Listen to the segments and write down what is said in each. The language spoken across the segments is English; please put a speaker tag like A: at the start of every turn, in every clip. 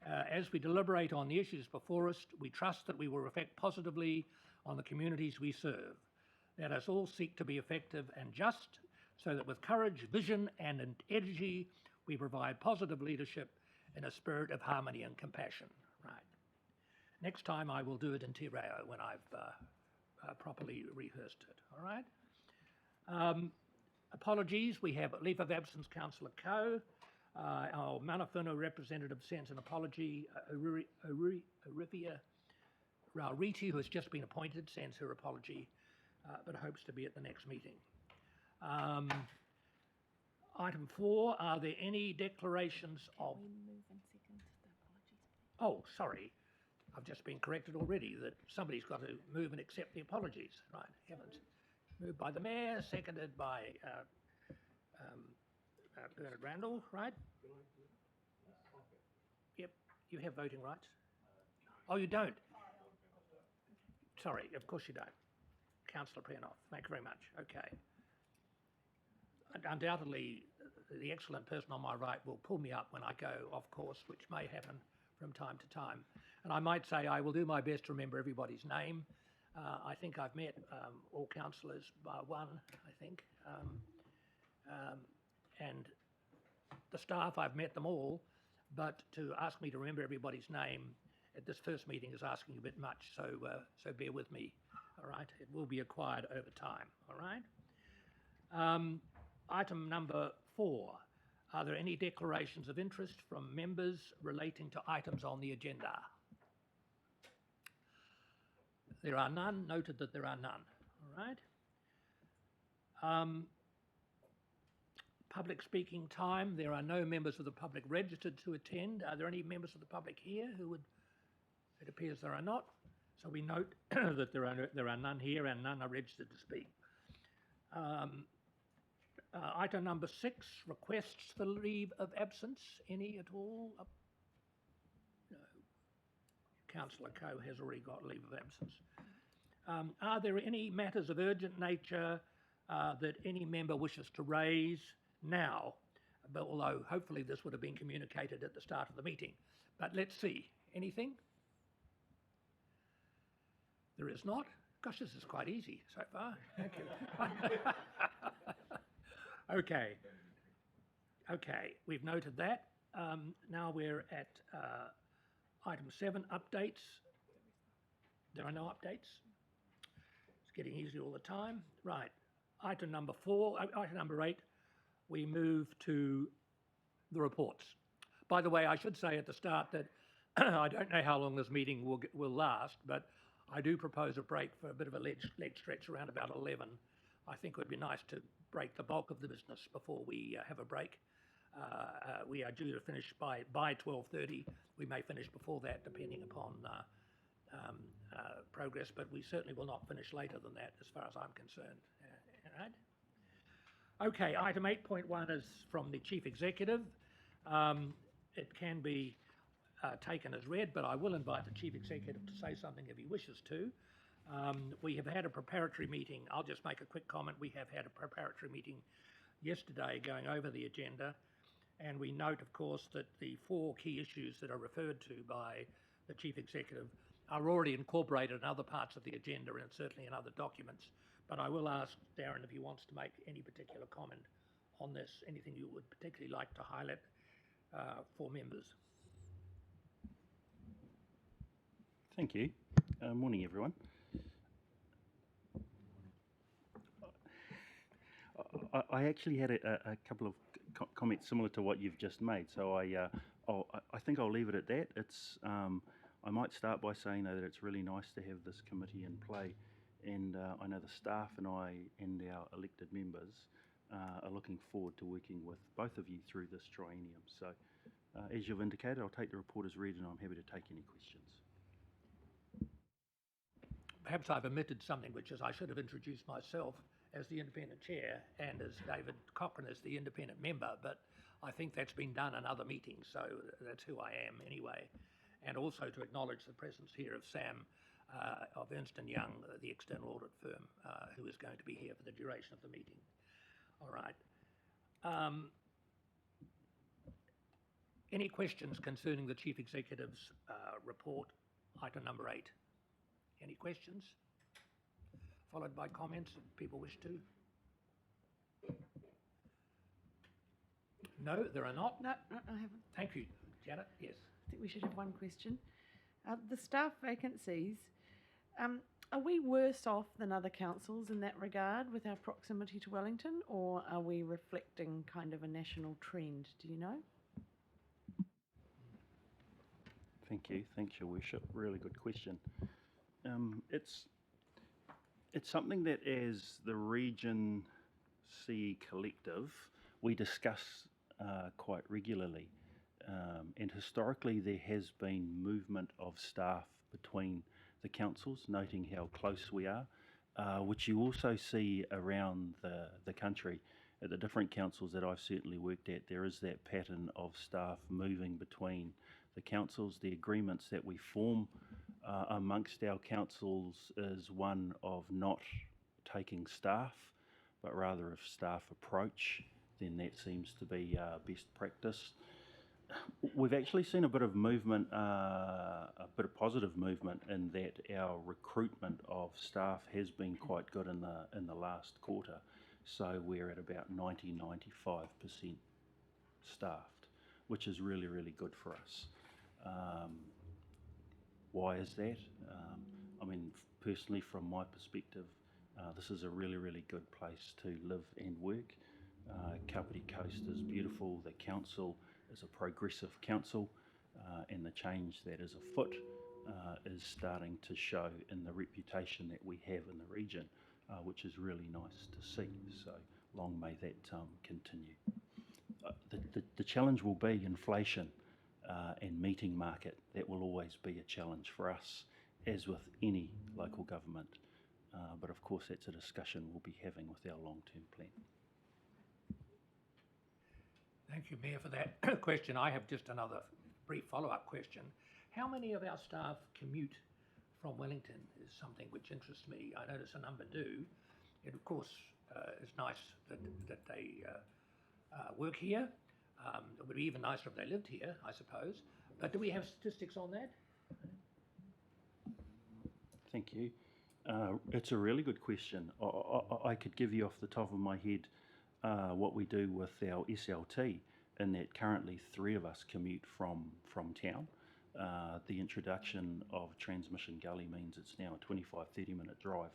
A: As we deliberate on the issues before us, we trust that we will reflect positively on the communities we serve. Let us all seek to be effective and just, so that with courage, vision and energy, we provide positive leadership in a spirit of harmony and compassion. Right. Next time I will do it in Te Reo when I've properly rehearsed it. All right. Apologies. We have leave of absence, Councillor Coe. Our Manawhunu representative sends an apology. Olivia Rauriti, who has just been appointed, sends her apology, but hopes to be at the next meeting. Item 4, are there any declarations of...
B: We move and second the apologies.
A: Oh, sorry. I've just been corrected already that somebody's got to move and accept the apologies. Right, heavens. Moved by the Mayor, seconded by Bernard Randall, right? Yep, you have voting rights. Oh, you don't? Sorry, of course you don't. Councillor Prenoff, thank you very much. Okay. Undoubtedly, the excellent person on my right will pull me up when I go off course, which may happen from time to time. And I might say I will do my best to remember everybody's name. I think I've met all councillors bar one, I think. And the staff, I've met them all, but to ask me to remember everybody's name at this first meeting is asking a bit much, so so bear with me, all right? It will be acquired over time, all right? Item number 4, are there any declarations of interest from members relating to items on the agenda? There are none, noted that there are none, all right? Public speaking time, there are no members of the public registered to attend. Are there any members of the public here who would? It appears there are not. So we note that there are none here and none are registered to speak. Item number 6, requests for leave of absence. Any at all? No. Councillor Coe has already got leave of absence. Are there any matters of urgent nature that any member wishes to raise now? But although hopefully this would have been communicated at the start of the meeting. But let's see. Anything? There is not? Gosh, this is quite easy so far. Thank you. Okay. Okay, we've noted that. Now we're at item 7, updates. There are no updates. It's getting easier all the time. Right. Item number 8, we move to the reports. By the way, I should say at the start that I don't know how long this meeting will last, but I do propose a break for a bit of a leg stretch around about 11. I think it would be nice to break the bulk of the business before we have a break. We are due to finish by 12:30. We may finish before that, depending upon progress, but we certainly will not finish later than that, as far as I'm concerned. Right? Okay, item 8.1 is from the Chief Executive. It can be taken as read, but I will invite the Chief Executive to say something if he wishes to. We have had a preparatory meeting. I'll just make a quick comment. We have had a preparatory meeting yesterday going over the agenda, and we note, of course, that the 4 key issues that are referred to by the Chief Executive are already incorporated in other parts of the agenda and certainly in other documents. But I will ask Darren if he wants to make any particular comment on this, anything you would particularly like to highlight for members.
C: Thank you. Morning, everyone. I actually had a couple of comments similar to what you've just made, so I think I'll leave it at that. It's I might start by saying though that it's really nice to have this committee in play, and I know the staff and I and our elected members are looking forward to working with both of you through this triennium. So, as you've indicated, I'll take the report as read, and I'm happy to take any questions.
A: Perhaps I've omitted something, which is I should have introduced myself as the independent chair and as David Cochrane as the independent member, but I think that's been done in other meetings, so that's who I am anyway. And also to acknowledge the presence here of Sam of Ernst Young, the external audit firm, who is going to be here for the duration of the meeting. All right. Any questions concerning the Chief Executive's report, item number 8? Any questions? Followed by comments if people wish to. No, there are not.
B: No, I haven't.
A: Thank you, Janet. Yes.
B: I think we should have one question. The staff vacancies, are we worse off than other councils in that regard with our proximity to Wellington, or are we reflecting kind of a national trend? Do you know?
C: Thank you. Thanks, Your Worship. Really good question. It's something that as the Region C collective, we discuss quite regularly. And historically there has been movement of staff between the councils, noting how close we are, which you also see around the country. At the different councils that I've certainly worked at, there is that pattern of staff moving between the councils. The agreements that we form amongst our councils is one of not taking staff, but rather if staff approach, then that seems to be best practice. We've actually seen a bit of movement, a bit of positive movement in that our recruitment of staff has been quite good in the last quarter. So we're at about 95% staffed, which is really, really good for us. Why is that? I mean, personally, from my perspective, this is a really, really good place to live and work. Kapiti Coast is beautiful. The council is a progressive council, and the change that is afoot is starting to show in the reputation that we have in the region, which is really nice to see. So long may that continue. The challenge will be inflation and meeting market. That will always be a challenge for us, as with any local government. But of course, that's a discussion we'll be having with our long-term plan.
A: Thank you, Mayor, for that question. I have just another brief follow-up question. How many of our staff commute from Wellington is something which interests me. I notice a number do. It, of course, is nice that they work here. It would be even nicer if they lived here, I suppose. But do we have statistics on that?
C: Thank you. It's a really good question. I could give you off the top of my head what we do with our SLT, in that currently 3 of us commute from town. The introduction of Transmission Gully means it's now a 25-30 minute drive,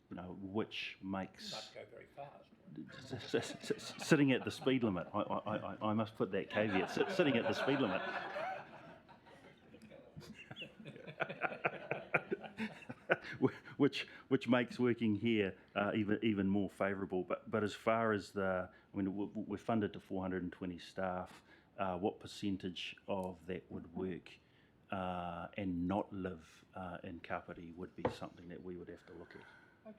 C: you know, which makes...
A: You must go very fast.
C: Sitting at the speed limit. I must put that caveat, sitting at the speed limit. Which makes working here even more favourable. But as far as we're funded to 420 staff. What percentage of that would work and not live in Kapiti would be something that we would have to look at.
A: Okay.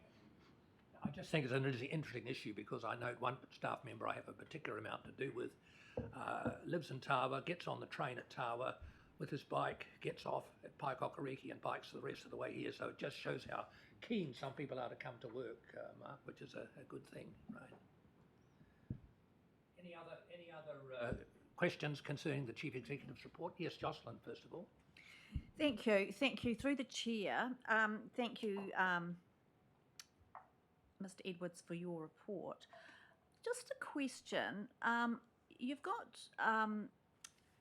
A: I just think it's an interesting issue because I know one staff member I have a particular amount to do with lives in Tawa, gets on the train at Tawa with his bike, gets off at Paikokariki and bikes the rest of the way here. So it just shows how keen some people are to come to work, Mark, which is a good thing, right? Any other questions concerning the Chief Executive's report? Yes, Jocelyn, first of all.
D: Thank you. Through the chair, thank you, Mr. Edwards, for your report. Just a question. You've got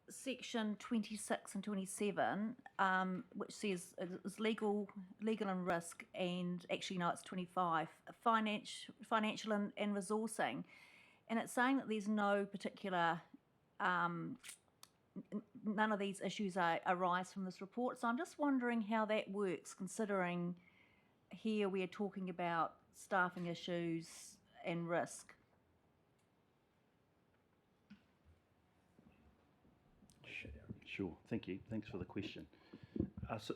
D: section 26 and 27, which says it's legal and risk, and actually no, it's 25, financial and resourcing, and it's saying that there's no particular none of these issues arise from this report. So I'm just wondering how that works, considering here we are talking about staffing issues and risk.
C: Sure. Thank you. Thanks for the question.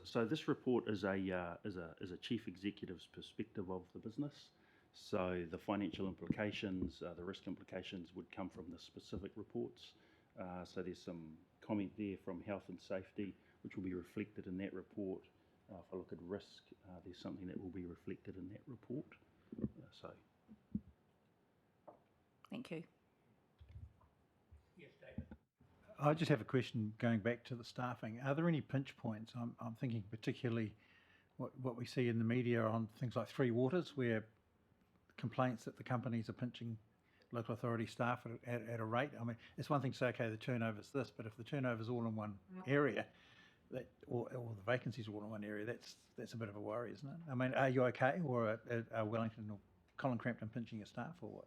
C: So this report is a chief executive's perspective of the business. So the financial implications, the risk implications would come from the specific reports. So there's some comment there from health and safety, which will be reflected in that report. If I look at risk, there's something that will be reflected in that report. So.
D: Thank you.
A: Yes, David.
E: I just have a question going back to the staffing. Are there any pinch points? I'm thinking particularly what we see in the media on things like Three Waters, where complaints that the companies are pinching local authority staff at a rate. I mean, it's one thing to say, okay, the turnover's this, but if the turnover's all in one area, or the vacancies are all in one area, that's a bit of a worry, isn't it? I mean, are you okay, or are Wellington or Colin Crampton pinching your staff, or what?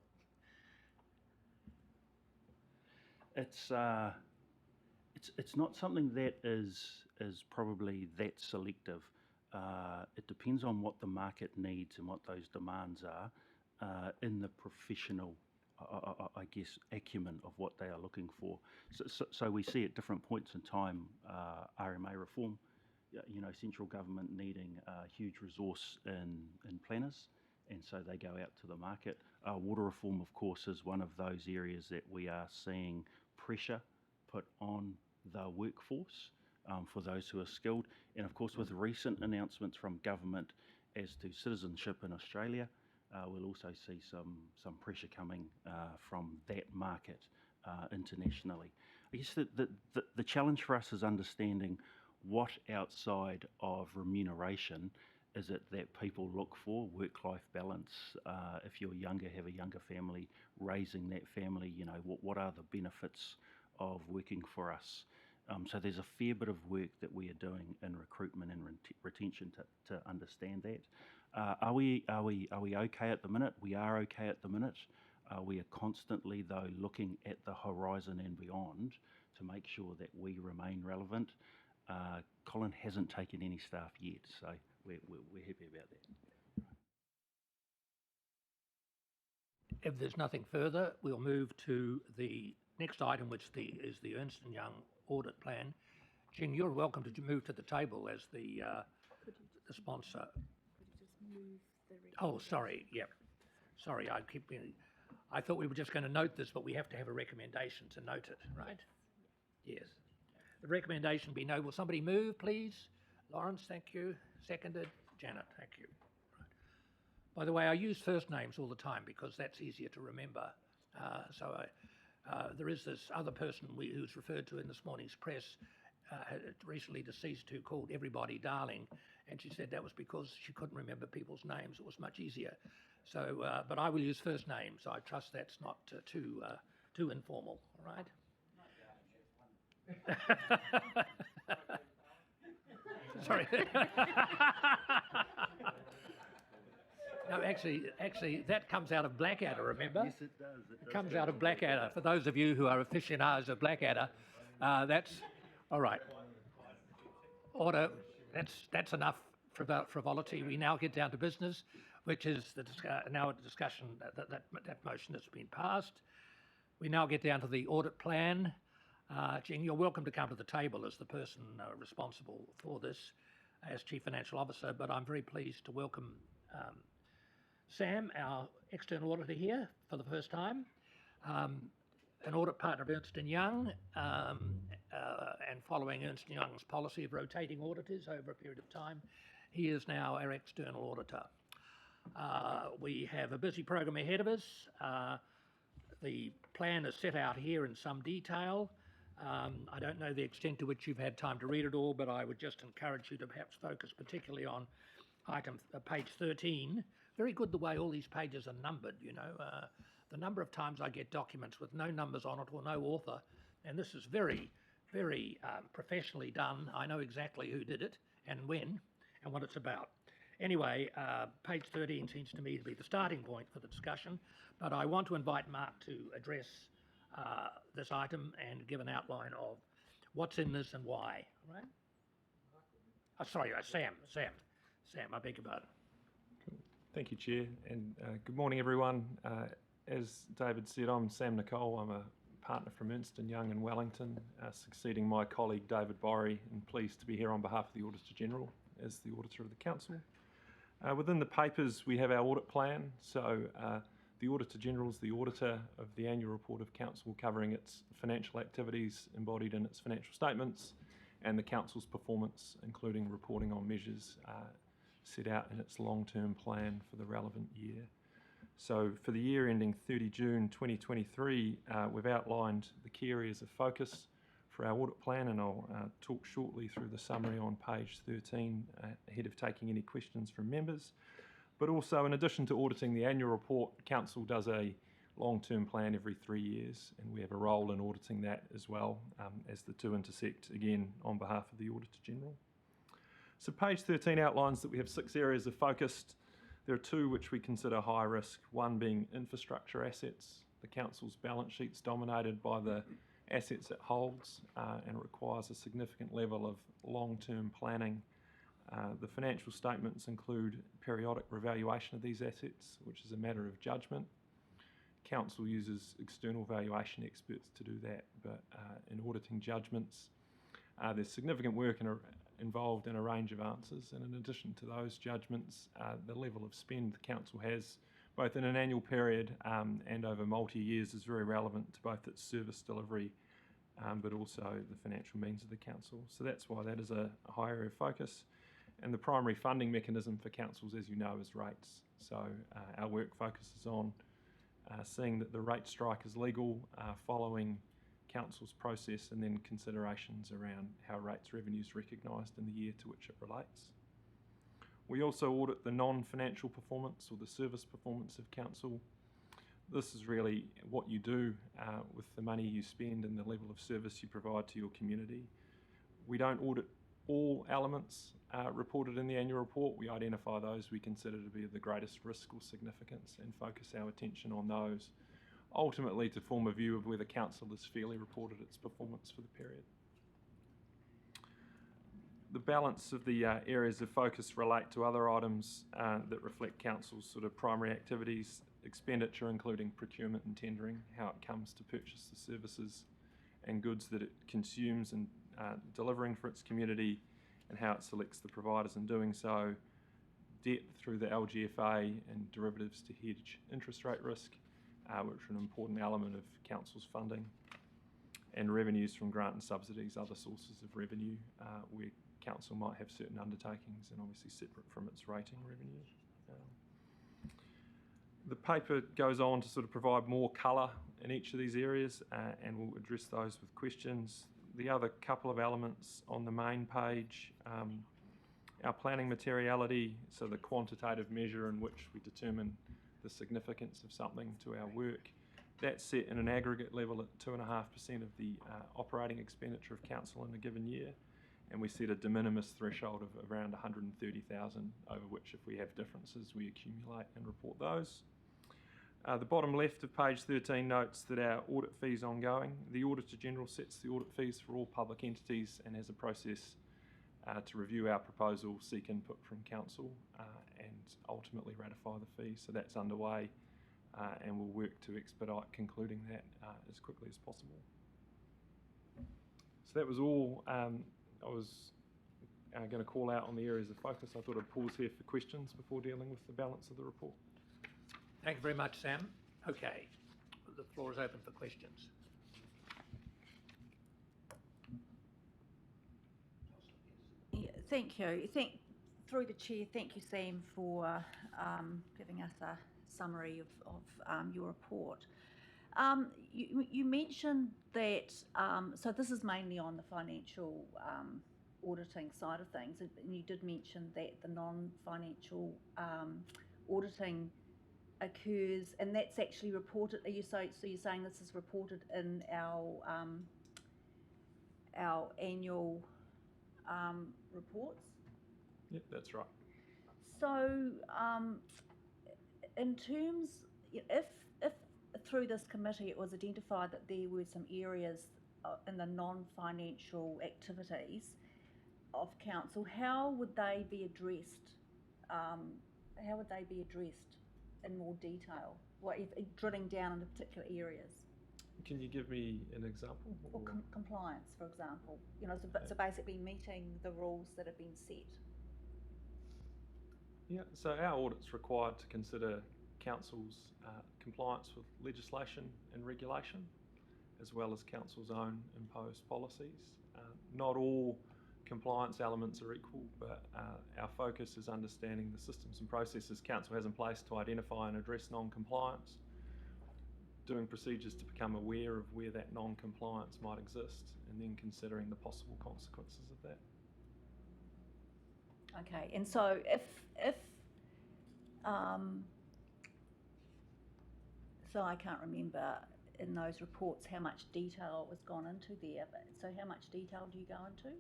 C: It's not something that is probably that selective. It depends on what the market needs and what those demands are in the professional, I guess, acumen of what they are looking for. So we see at different points in time RMA reform, central government needing a huge resource in planners, and so they go out to the market. Water reform, of course, is one of those areas that we are seeing pressure put on the workforce for those who are skilled. And of course, with recent announcements from government as to citizenship in Australia, we'll also see some pressure coming from that market internationally. I guess the challenge for us is understanding what outside of remuneration is it that people look for. Work-life balance, if you're younger, have a younger family, raising that family, what are the benefits of working for us? So there's a fair bit of work that we are doing in recruitment and retention to understand that. Are we okay at the minute? We are okay at the minute. We are constantly, though, looking at the horizon and beyond to make sure that we remain relevant. Colin hasn't taken any staff yet, so we're happy about that.
A: If there's nothing further, we'll move to the next item, which is the Ernst Young Audit Plan. Jing, you're welcome to move to the table as the sponsor. Oh, sorry. Yeah, sorry. I thought we were just going to note this, but we have to have a recommendation to note it, right? Yes. The recommendation be no. Will somebody move, please? Lawrence, thank you. Seconded. Janet, thank you. Right. By the way, I use first names all the time because that's easier to remember. There is this other person who's referred to in this morning's press, recently deceased, who called everybody darling, and she said that was because she couldn't remember people's names. It was much easier. So, but I will use first names. I trust that's not too informal, all right? Sorry. No, actually, that comes out of Blackadder, remember?
C: Yes, it does.
A: It comes out of Blackadder. For those of you who are aficionados of Blackadder, that's all right. Order. That's enough frivolity. We now get down to business, which is now a discussion that motion has been passed. We now get down to the audit plan. Jing, you're welcome to come to the table as the person responsible for this as Chief Financial Officer, but I'm very pleased to welcome Sam, our external auditor, here for the first time, an audit partner of Ernst Young, and following Ernst Young's policy of rotating auditors over a period of time, he is now our external auditor. We have a busy program ahead of us. The plan is set out here in some detail. I don't know the extent to which you've had time to read it all, but I would just encourage you to perhaps focus particularly on page 13. Very good the way all these pages are numbered, the number of times I get documents with no numbers on it or no author, and this is very, very professionally done. I know exactly who did it and when and what it's about. Anyway, page 13 seems to me to be the starting point for the discussion, but I want to invite Mark to address this item and give an outline of what's in this and why, right? Sorry, Sam, I beg your pardon.
F: Thank you, Chair, and good morning, everyone. As David said, I'm Sam Nicole. I'm a partner from Ernst Young in Wellington, succeeding my colleague David Borry, and pleased to be here on behalf of the Auditor General as the Auditor of the Council. Within the papers, we have our audit plan. So the Auditor General is the auditor of the annual report of Council, covering its financial activities embodied in its financial statements and the Council's performance, including reporting on measures set out in its long-term plan for the relevant year. So for the year ending 30 June 2023, we've outlined the key areas of focus for our audit plan, and I'll talk shortly through the summary on page 13 ahead of taking any questions from members. But also, in addition to auditing the annual report, Council does a long-term plan every 3 years, and we have a role in auditing that as well, as the two intersect, again, on behalf of the Auditor General. So page 13 outlines that we have 6 areas of focus. There are 2 which we consider high risk, one being infrastructure assets. The Council's balance sheet's dominated by the assets it holds and requires a significant level of long-term planning. The financial statements include periodic revaluation of these assets, which is a matter of judgment. Council uses external valuation experts to do that, but in auditing judgments, there's significant work involved in a range of answers, and in addition to those judgments, the level of spend the Council has, both in an annual period and over multi-years, is very relevant to both its service delivery but also the financial means of the Council. So that's why that is a high area of focus. And the primary funding mechanism for councils, as you know, is rates. So our work focuses on seeing that the rate strike is legal, following Council's process, and then considerations around how rates revenue is recognised in the year to which it relates. We also audit the non-financial performance or the service performance of Council. This is really what you do with the money you spend and the level of service you provide to your community. We don't audit all elements reported in the annual report. We identify those we consider to be of the greatest risk or significance and focus our attention on those, ultimately to form a view of whether Council has fairly reported its performance for the period. The balance of the areas of focus relate to other items that reflect Council's sort of primary activities, expenditure including procurement and tendering, how it comes to purchase the services and goods that it consumes and delivering for its community, and how it selects the providers in doing so, debt through the LGFA and derivatives to hedge interest rate risk, which are an important element of Council's funding, and revenues from grant and subsidies, other sources of revenue where Council might have certain undertakings and obviously separate from its rating revenue. The paper goes on to sort of provide more colour in each of these areas and we'll address those with questions. The other couple of elements on the main page, our planning materiality, so the quantitative measure in which we determine the significance of something to our work, that's set in an aggregate level at 2.5% of the operating expenditure of Council in a given year, and we set a de minimis threshold of around 130,000, over which if we have differences we accumulate and report those. The bottom left of page 13 notes that our audit fee is ongoing. The Auditor General sets the audit fees for all public entities and has a process to review our proposal, seek input from Council and ultimately ratify the fee. So that's underway and we'll work to expedite concluding that as quickly as possible. So that was all I was going to call out on the areas of focus. I thought I'd pause here for questions before dealing with the balance of the report.
A: Thank you very much, Sam. Okay, the floor is open for questions.
D: Yeah, thank you. Through the chair, thank you, Sam, for giving us a summary of your report. You mentioned that, so this is mainly on the financial auditing side of things, and you did mention that the non-financial auditing occurs, and that's actually reported. So you're saying this is reported in our annual reports?
F: Yep, that's right.
D: So, in terms, if through this committee it was identified that there were some areas in the non-financial activities of Council, how would they be addressed? How would they be addressed in more detail? What if drilling down into particular areas?
F: Can you give me an example?
D: Or compliance, for example. So basically meeting the rules that have been set.
F: Yeah, so our audit's required to consider Council's compliance with legislation and regulation, as well as Council's own imposed policies. Not all compliance elements are equal, but our focus is understanding the systems and processes Council has in place to identify and address non-compliance. doing procedures to become aware of where that non-compliance might exist, and then considering the possible consequences of that.
D: Okay, and so if so I can't remember in those reports how much detail was gone into there, but so how much detail do you go into?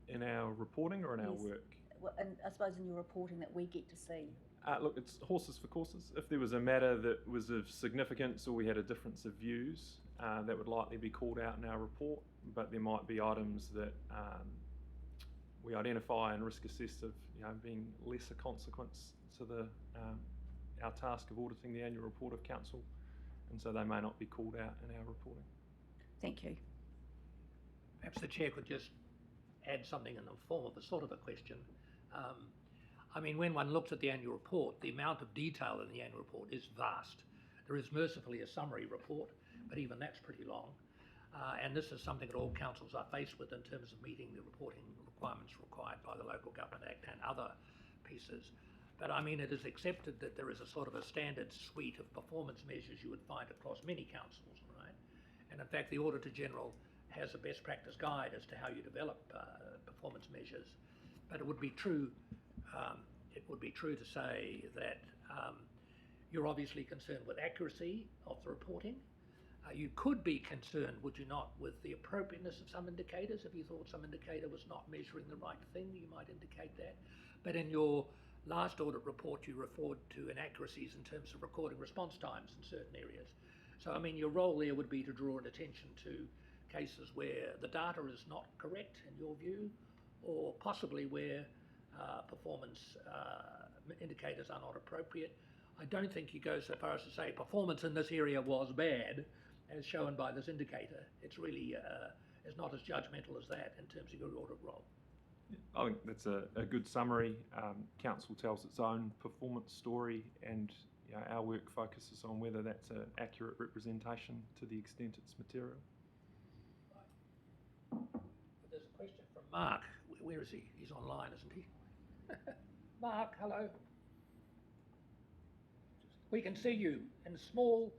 F: In our reporting or in our
D: Yes.
F: work?
D: Well, and I suppose in your reporting that we get to see.
F: Look, it's horses for courses. If there was a matter that was of significance or we had a difference of views, that would likely be called out in our report, but there might be items that we identify and risk assess of being lesser consequence to our task of auditing the annual report of council, and so they may not be called out in our reporting.
D: Thank you.
A: Perhaps the chair could just add something in the form of a sort of a question. I mean, when one looks at the annual report, the amount of detail in the annual report is vast. There is mercifully a summary report, but even that's pretty long. And this is something that all councils are faced with in terms of meeting the reporting requirements required by the Local Government Act and other pieces. But I mean, it is accepted that there is a sort of a standard suite of performance measures you would find across many councils, right? And in fact, the Auditor General has a best practice guide as to how you develop performance measures. But it would be true to say that you're obviously concerned with accuracy of the reporting. You could be concerned, would you not, with the appropriateness of some indicators. If you thought some indicator was not measuring the right thing, you might indicate that. But in your last audit report, you referred to inaccuracies in terms of recording response times in certain areas. So, I mean, your role there would be to draw an attention to cases where the data is not correct in your view, or possibly where performance indicators are not appropriate. I don't think you go so far as to say performance in this area was bad, as shown by this indicator. It's really is not as judgmental as that in terms of your audit role.
F: I think that's a good summary. Council tells its own performance story, and our work focuses on whether that's an accurate representation to the extent it's material.
A: But there's a question from Mark. Where is he? He's online, isn't he? Mark, hello. We can see you in a small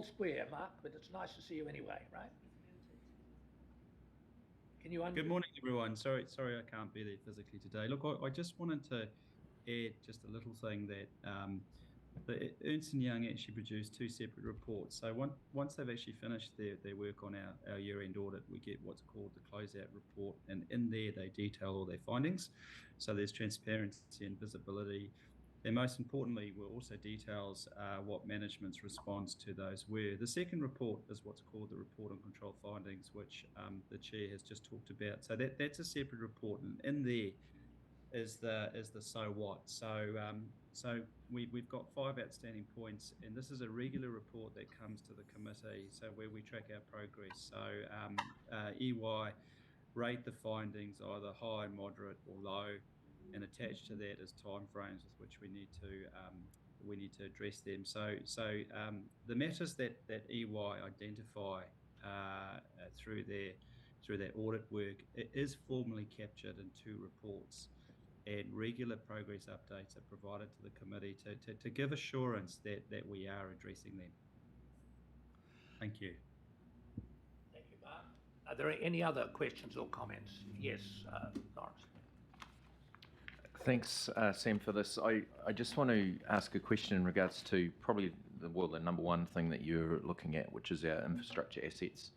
A: square, Mark, but it's nice to see you anyway, right? Can you unmute?
G: Good morning, everyone. Sorry I can't be there physically today. Look, I just wanted to add just a little thing that the Ernst Young actually produced two separate reports. So once they've actually finished their work on our year-end audit, we get what's called the closeout report, and in there they detail all their findings. So there's transparency and visibility. And most importantly, it also details what management's response to those were. The second report is what's called the Report on Control Findings, which the chair has just talked about. So that's a separate report, and in there is the so what. So we've got 5 outstanding points, and this is a regular report that comes to the committee. So where we track our progress. So EY rate the findings either high, moderate, or low. And attached to that is timeframes with which we need to address them. So the matters that EY identify through their audit work, it is formally captured in 2 reports, and regular progress updates are provided to the committee to give assurance that we are addressing them. Thank you.
A: Thank you, Mark. Are there any other questions or comments? Yes, Lawrence.
H: Thanks, Sam, for this. I just want to ask a question in regards to probably the number one thing that you're looking at, which is our infrastructure assets.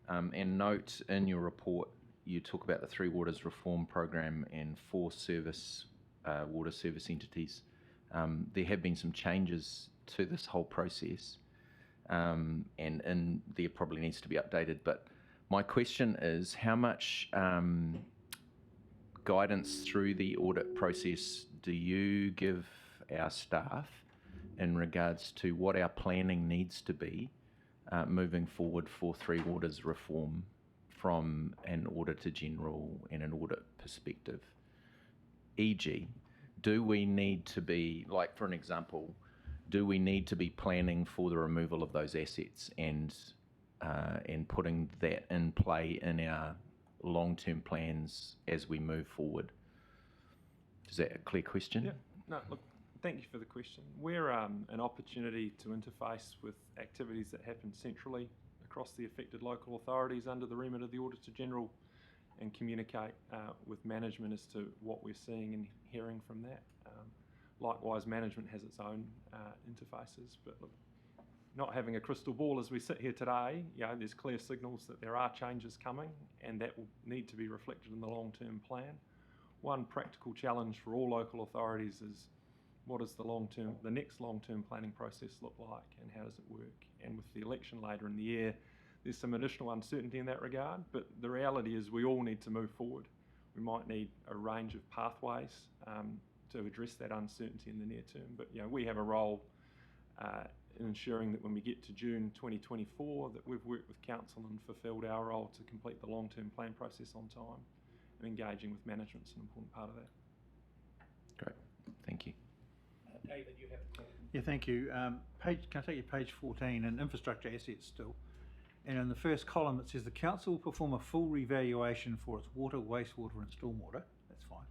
H: And note in your report, you talk about the 3 waters reform program and 4 water service entities. There have been some changes to this whole process, and there probably needs to be updated. But my question is, how much guidance through the audit process do you give our staff in regards to what our planning needs to be moving forward for 3 waters reform from an Auditor General and an audit perspective? E.g., do we need to be, like for an example, do we need to be planning for the removal of those assets and putting that in play in our long-term plans as we move forward? Is that a clear question?
F: Yeah. No, look, Thank you for the question. We're an opportunity to interface with activities that happen centrally across the affected local authorities under the remit of the Auditor General and communicate with management as to what we're seeing and hearing from that. Likewise, management has its own interfaces, but look, not having a crystal ball as we sit here today, there's clear signals that there are changes coming and that will need to be reflected in the long-term plan. One practical challenge for all local authorities is what does the next long-term planning process look like and how does it work? And with the election later in the year, there's some additional uncertainty in that regard, but the reality is we all need to move forward. We might need a range of pathways to address that uncertainty in the near term, but we have a role in ensuring that when we get to June 2024 that we've worked with Council and fulfilled our role to complete the long-term plan process on time, and engaging with management is an important part of that.
H: Great, thank you.
A: David, you have a call.
E: Yeah, thank you. Can I take you to page 14 and infrastructure assets still? And in the first column it says the council will perform a full revaluation for its water, wastewater and stormwater. That's fine.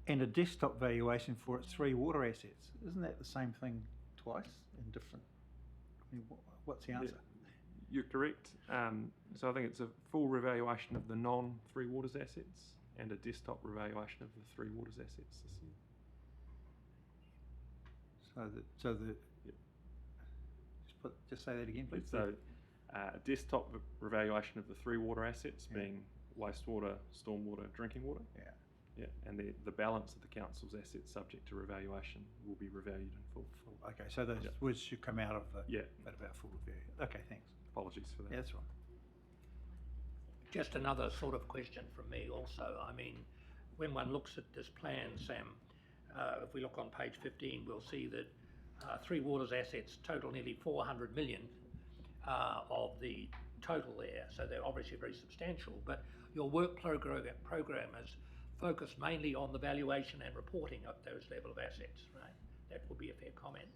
E: And a desktop valuation for its 3 water assets. Isn't that the same thing twice in different? I mean, what's the answer?
F: You're correct. So I think it's a full revaluation of the non-3 waters assets and a desktop revaluation of the 3 waters assets this year.
E: Just say that again, please.
F: So a desktop revaluation of the 3 water assets being wastewater, stormwater, drinking water. Yeah, and the balance of the council's assets subject to revaluation will be revalued in full.
E: Okay, so those words should come out of
F: Yeah.
E: that about full review. Okay, thanks.
F: Apologies for that.
E: Yeah, that's right.
A: Just another sort of question from me also. I mean, when one looks at this plan, Sam, if we look on page 15, we'll see that 3 waters assets total nearly 400 million of the total there. So they're obviously very substantial, but your work program is focused mainly on the valuation and reporting of those level of assets, right? That would be a fair comment.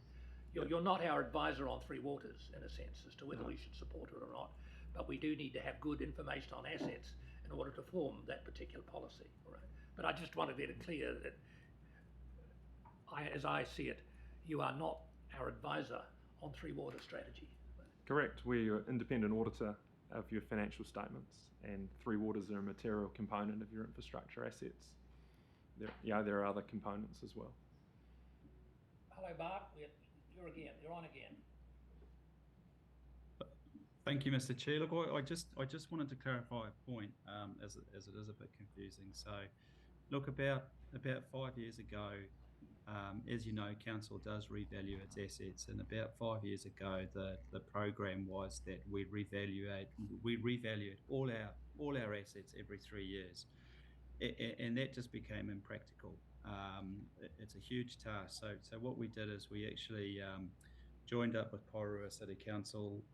A: You're not our advisor on 3 waters in a sense as to whether we should support it or not, but we do need to have good information on assets in order to form that particular policy, all right? But I just want to get it clear that as I see it, you are not our advisor on 3 water strategy.
F: Correct. We're your independent auditor of your financial statements, and 3 waters are a material component of your infrastructure assets. There are other components as well.
A: Hello, Bart. You're on again.
G: Thank you, Mr. Chair. Look, I just wanted to clarify a point, as it is a bit confusing. So, look, about 5 years ago, as you know, council does revalue its assets, and about 5 years ago, the program was that we revalued all our assets every 3 years, and that just became impractical. It's a huge task. So what we did is we actually joined up with Porua City Council.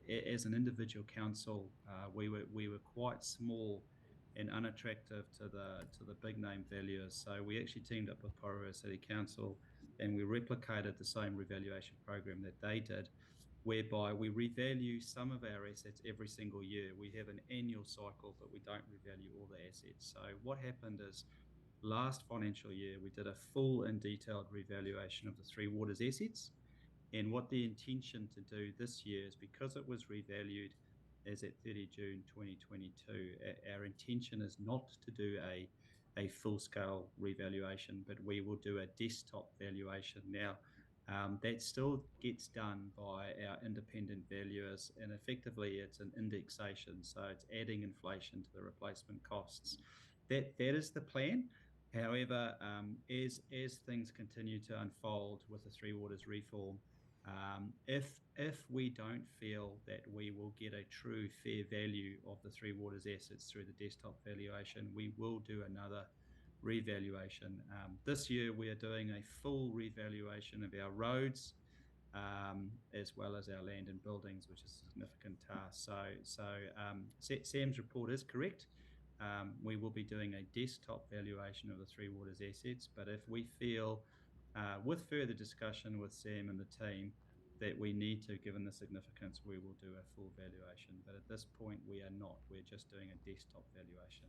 G: As an individual council, we were quite small and unattractive to the big name valuers. So we actually teamed up with Porua City Council, and we replicated the same revaluation program that they did, whereby we revalue some of our assets every single year. We have an annual cycle, but we don't revalue all the assets. So what happened is, last financial year, we did a full and detailed revaluation of the 3 waters assets. And what the intention to do this year is, because it was revalued as at 30 June 2022, our intention is not to do a full-scale revaluation, but we will do a desktop valuation. Now, that still gets done by our independent valuers, and effectively it's an indexation, so it's adding inflation to the replacement costs. That is the plan. However, as things continue to unfold with the 3 waters reform, if we don't feel that we will get a true fair value of the 3 waters assets through the desktop valuation, we will do another revaluation. This year we are doing a full revaluation of our roads, as well as our land and buildings, which is a significant task. So Sam's report is correct. We will be doing a desktop valuation of the 3 waters assets, but if we feel, with further discussion with Sam and the team, that we need to, given the significance, we will do a full valuation. But at this point, we are not. We're just doing a desktop valuation.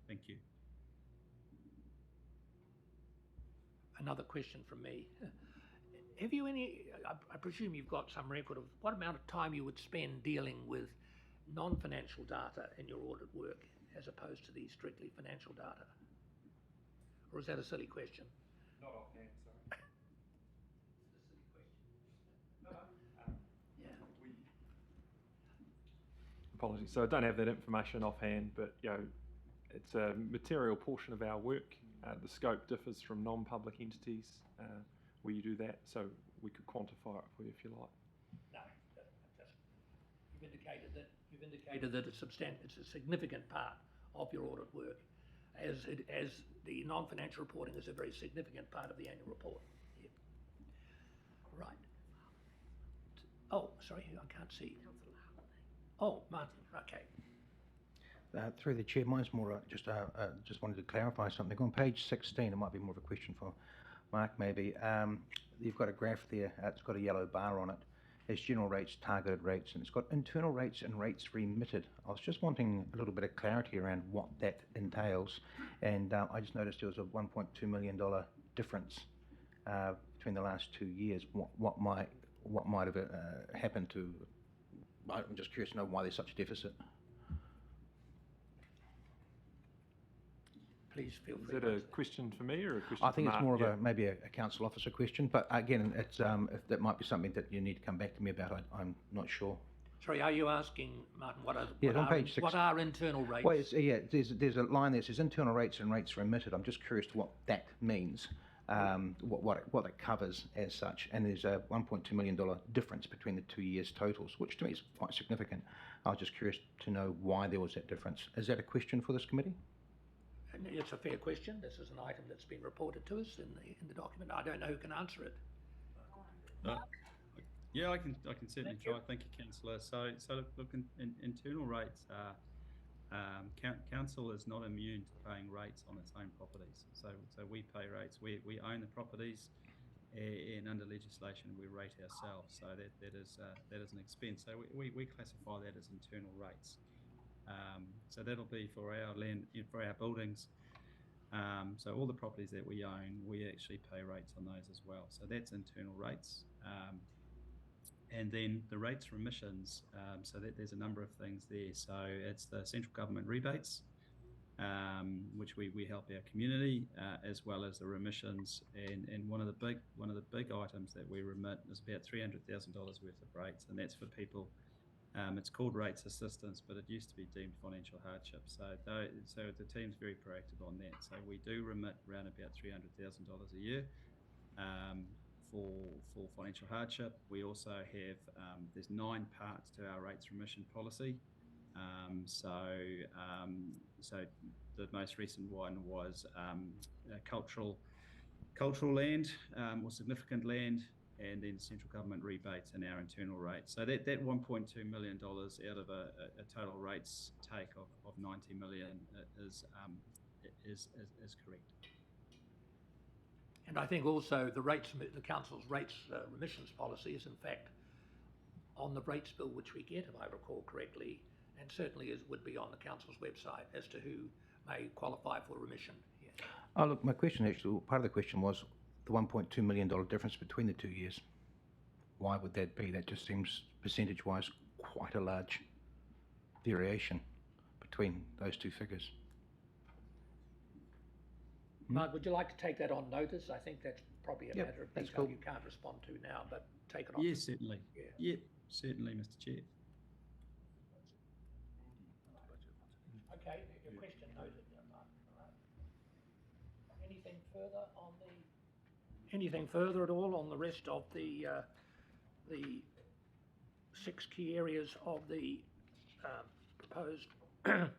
G: Thank you.
A: another question from me. Have you I presume you've got some record of what amount of time you would spend dealing with non-financial data in your audit work as opposed to the strictly financial data? Or is that a silly question?
F: Not offhand, sorry.
A: Yeah.
F: Apologies. So I don't have that information offhand, but it's a material portion of our work. The scope differs from non-public entities where you do that, so we could quantify it for you if you like.
A: No, you've indicated that it's a significant part of your audit work, as the non-financial reporting is a very significant part of the annual report. Yeah. Right. Oh, sorry, I can't see. Oh, Martin. Okay.
I: Through the chair, mine's more just wanted to clarify something. On page 16, it might be more of a question for Mark maybe. You've got a graph there, it's got a yellow bar on it. It's general rates, targeted rates, and it's got internal rates and rates remitted. I was just wanting a little bit of clarity around what that entails. And I just noticed there was a $1.2 million difference between the last 2 years. What might have happened to, I'm just curious to know why there's such a deficit.
A: Please feel free.
F: Is that a question for me or a question
I: I think
F: for
I: it's
F: Mark?
I: more of maybe a council officer question, but again, it's if that might be something that you need to come back to me about. I'm not sure.
A: Sorry, are you asking, Martin, what are internal rates?
I: Well, there's a line there that says internal rates and rates remitted. I'm just curious to what that means, what it covers as such. And there's a $1.2 million difference between the 2 years totals, which to me is quite significant. I was just curious to know why there was that difference. Is that a question for this committee?
A: It's a fair question. This is an item that's been reported to us in the document. I don't know who can answer it.
G: Yeah, I can certainly try. Thank you, Councillor. So look, internal rates are council is not immune to paying rates on its own properties. So we pay rates. We own the properties, and under legislation we rate ourselves. So that is an expense. So we classify that as internal rates. So that'll be for our land, for our buildings. So all the properties that we own, we actually pay rates on those as well. So that's internal rates. And then the rates remissions, so that there's a number of things there. So it's the central government rebates, which we help our community, as well as the remissions. And one of the big items that we remit is about $300,000 worth of rates, and that's for people. It's called rates assistance, but it used to be deemed financial hardship. So the team's very proactive on that. So we do remit around about $300,000 a year for financial hardship. We also have there's 9 parts to our rates remission policy. So the most recent one was cultural land or significant land, and then central government rebates and our internal rates. So that $1.2 million out of a total rates take of $90 million is correct.
A: And I think also the council's rates remissions policy is in fact on the rates bill which we get, if I recall correctly, and certainly would be on the council's website as to who may qualify for remission. Yeah.
I: Oh, look, my question actually, part of the question was the $1.2 million difference between the 2 years. Why would that be? That just seems percentage-wise quite a large variation between those two figures.
A: Mark, would you like to take that on notice? I think that's probably a matter of
I: that's
A: detail
I: cool.
A: you can't respond to now, but take it on.
G: Yes, certainly.
A: Yeah.
G: Yep, certainly, Mr. Chair.
A: Okay, your question noted, Mark. All right. Anything further at all on the rest of the 6 key areas of the proposed of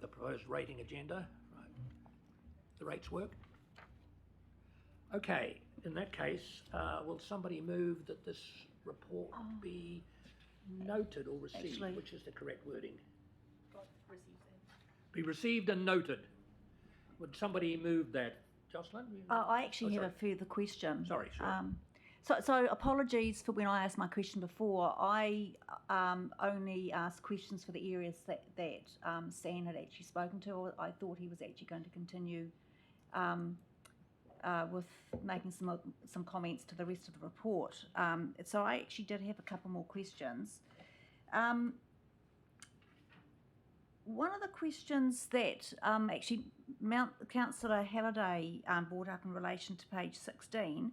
A: the proposed rating agenda? Right. The rates work? Okay, in that case, will somebody move that this report be noted or received,
D: Actually-
A: which is the correct wording? Be received and noted. Would somebody move that? Jocelyn?
D: I actually have
A: sorry.
D: a further question.
A: Sorry, sure.
D: So apologies for when I asked my question before. I only asked questions for the areas that Stan had actually spoken to. I thought he was actually going to continue with making some comments to the rest of the report. So I actually did have a couple more questions. One of the questions that actually Councillor Halliday brought up in relation to page 16,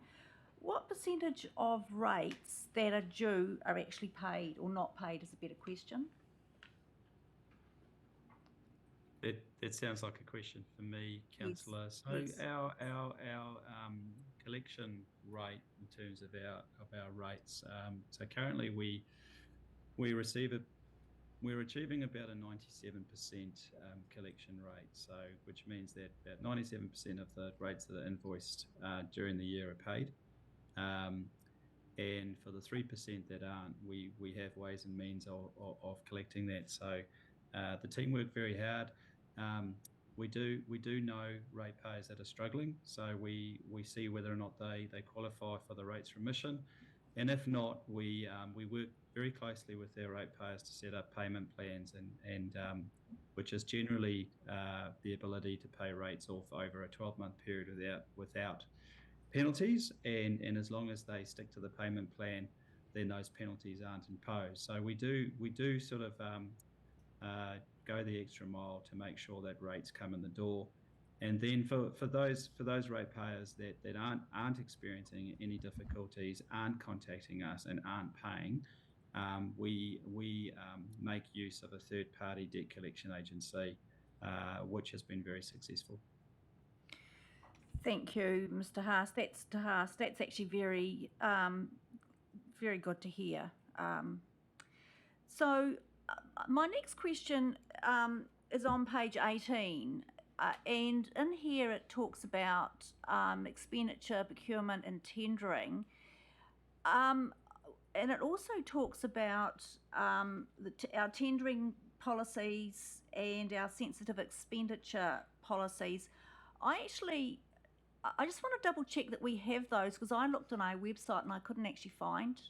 D: what percentage of rates that are due are actually paid or not paid is a better question.
G: That sounds like a question for me, Councillor. So
D: yes.
G: our collection rate in terms of our rates. So currently we're achieving about a 97% collection rate. So which means that about 97% of the rates that are invoiced during the year are paid. And for the 3% that aren't, we have ways and means of collecting that. So the team work very hard. We do know ratepayers that are struggling, so we see whether or not they qualify for the rates remission, and if not, we work very closely with their ratepayers to set up payment plans, and which is generally the ability to pay rates off over a 12-month period without penalties, and as long as they stick to the payment plan, then those penalties aren't imposed. So we do sort of go the extra mile to make sure that rates come in the door, and then for those ratepayers that aren't experiencing any difficulties, aren't contacting us, and aren't paying, we make use of a third-party debt collection agency, which has been very successful.
D: Thank you, Mr. Haas. That's actually very, very good to hear. So my next question is on page 18, and in here it talks about expenditure, procurement and tendering, and it also talks about our tendering policies and our sensitive expenditure policies. I just want to double check that we have those, because I looked on our website and I couldn't actually find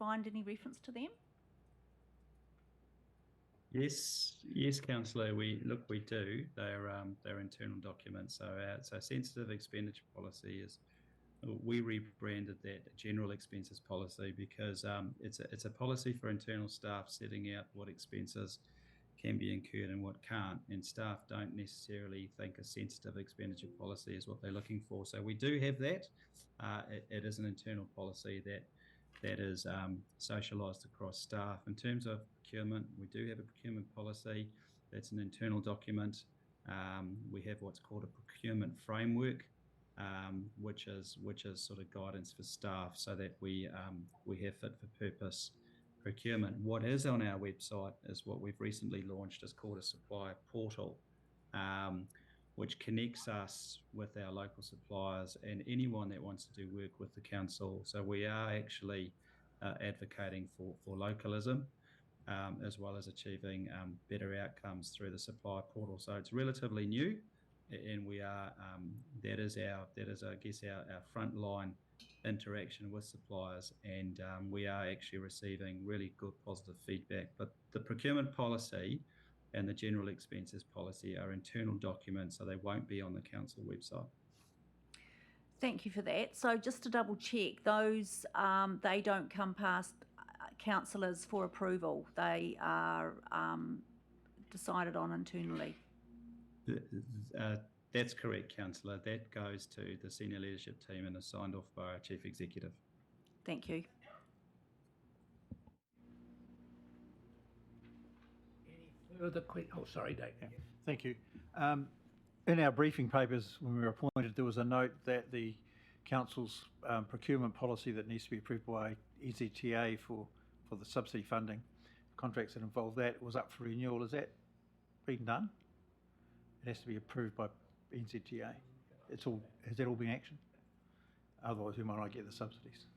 D: any reference to them.
G: Yes, Councillor. We do. They're internal documents. So sensitive expenditure policy is, we rebranded that general expenses policy because it's a policy for internal staff setting out what expenses can be incurred and what can't, and staff don't necessarily think a sensitive expenditure policy is what they're looking for. So we do have that. It is an internal policy that is socialised across staff. In terms of procurement, we do have a procurement policy. That's an internal document. We have what's called a procurement framework, which is sort of guidance for staff, so that we have fit for purpose procurement. What is on our website is what we've recently launched. Is called a supplier portal, which connects us with our local suppliers and anyone that wants to do work with the council. So we are actually advocating for localism, as well as achieving better outcomes through the supplier portal. So it's relatively new, and we are that is I guess our frontline interaction with suppliers, and we are actually receiving really good positive feedback. But the procurement policy and the general expenses policy are internal documents, so they won't be on the council website.
D: Thank you for that. So just to double check, those they don't come past councillors for approval. They are decided on internally.
G: That's correct, Councillor. That goes to the senior leadership team and is signed off by our Chief Executive.
D: Thank you.
A: Any further questions? Oh, sorry, Dave.
E: Yeah. Thank you. In our briefing papers, when we were appointed, there was a note that the council's procurement policy that needs to be approved by NZTA for the subsidy funding contracts that involve that was up for renewal. Has that been done? It has to be approved by NZTA. Has that all been actioned? Otherwise, we might not get the subsidies.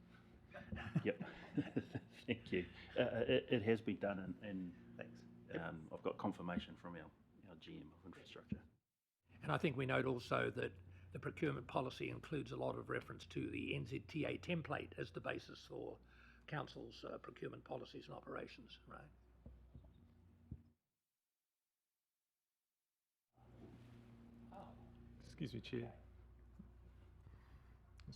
C: Yep. Thank you. It has been done, and
E: Thanks.
C: I've got confirmation from our GM of infrastructure.
A: And I think we note also that the procurement policy includes a lot of reference to the NZTA template as the basis for council's procurement policies and operations, right?
F: Excuse me, Chair.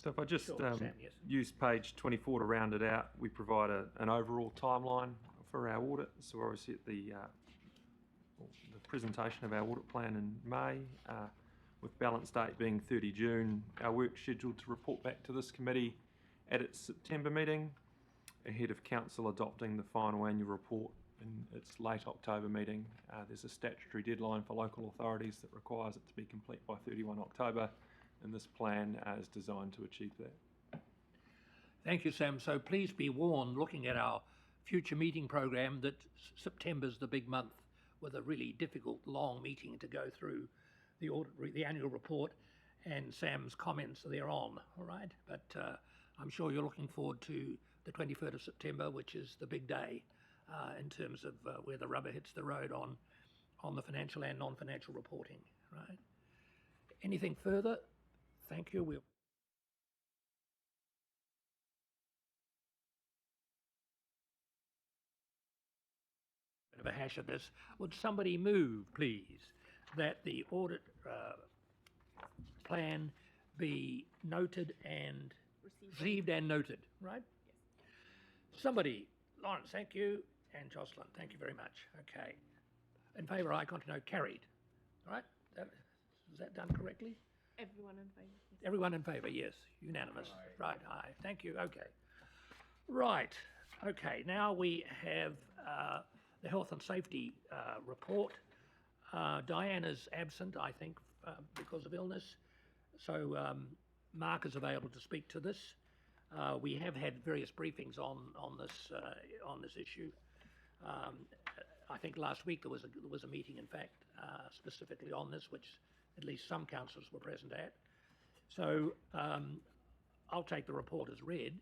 F: So if I just
A: Sure, Sam, yes.
F: use page 24 to round it out, we provide an overall timeline for our audit. So we're obviously at the presentation of our audit plan in May, with balance date being 30 June. Our work scheduled to report back to this committee at its September meeting, ahead of Council adopting the final annual report in its late October meeting. There's a statutory deadline for local authorities that requires it to be complete by 31 October, and this plan is designed to achieve that.
A: Thank you, Sam. So please be warned, looking at our future meeting program, that September's the big month with a really difficult, long meeting to go through the audit, the annual report, and Sam's comments thereon, all right? But I'm sure you're looking forward to the 23rd of September, which is the big day in terms of where the rubber hits the road on the financial and non-financial reporting, right? Anything further? Thank you. We'll bit of a hash of this. Would somebody move, please, that the audit plan be noted and received and noted, right? Yes. Somebody, Lawrence, thank you, and Jocelyn, thank you very much. Okay. In favour, I want to know, carried, right? Is that done correctly?
J: Everyone in favour. Yes.
A: Everyone in favour, yes, unanimous. Right, aye, thank you, okay. Right, okay, now we have the health and safety report. Diane is absent, I think, because of illness, so Mark is available to speak to this. We have had various briefings on this issue. I think last week there was a meeting, in fact, specifically on this, which at least some councillors were present at. So I'll take the report as read,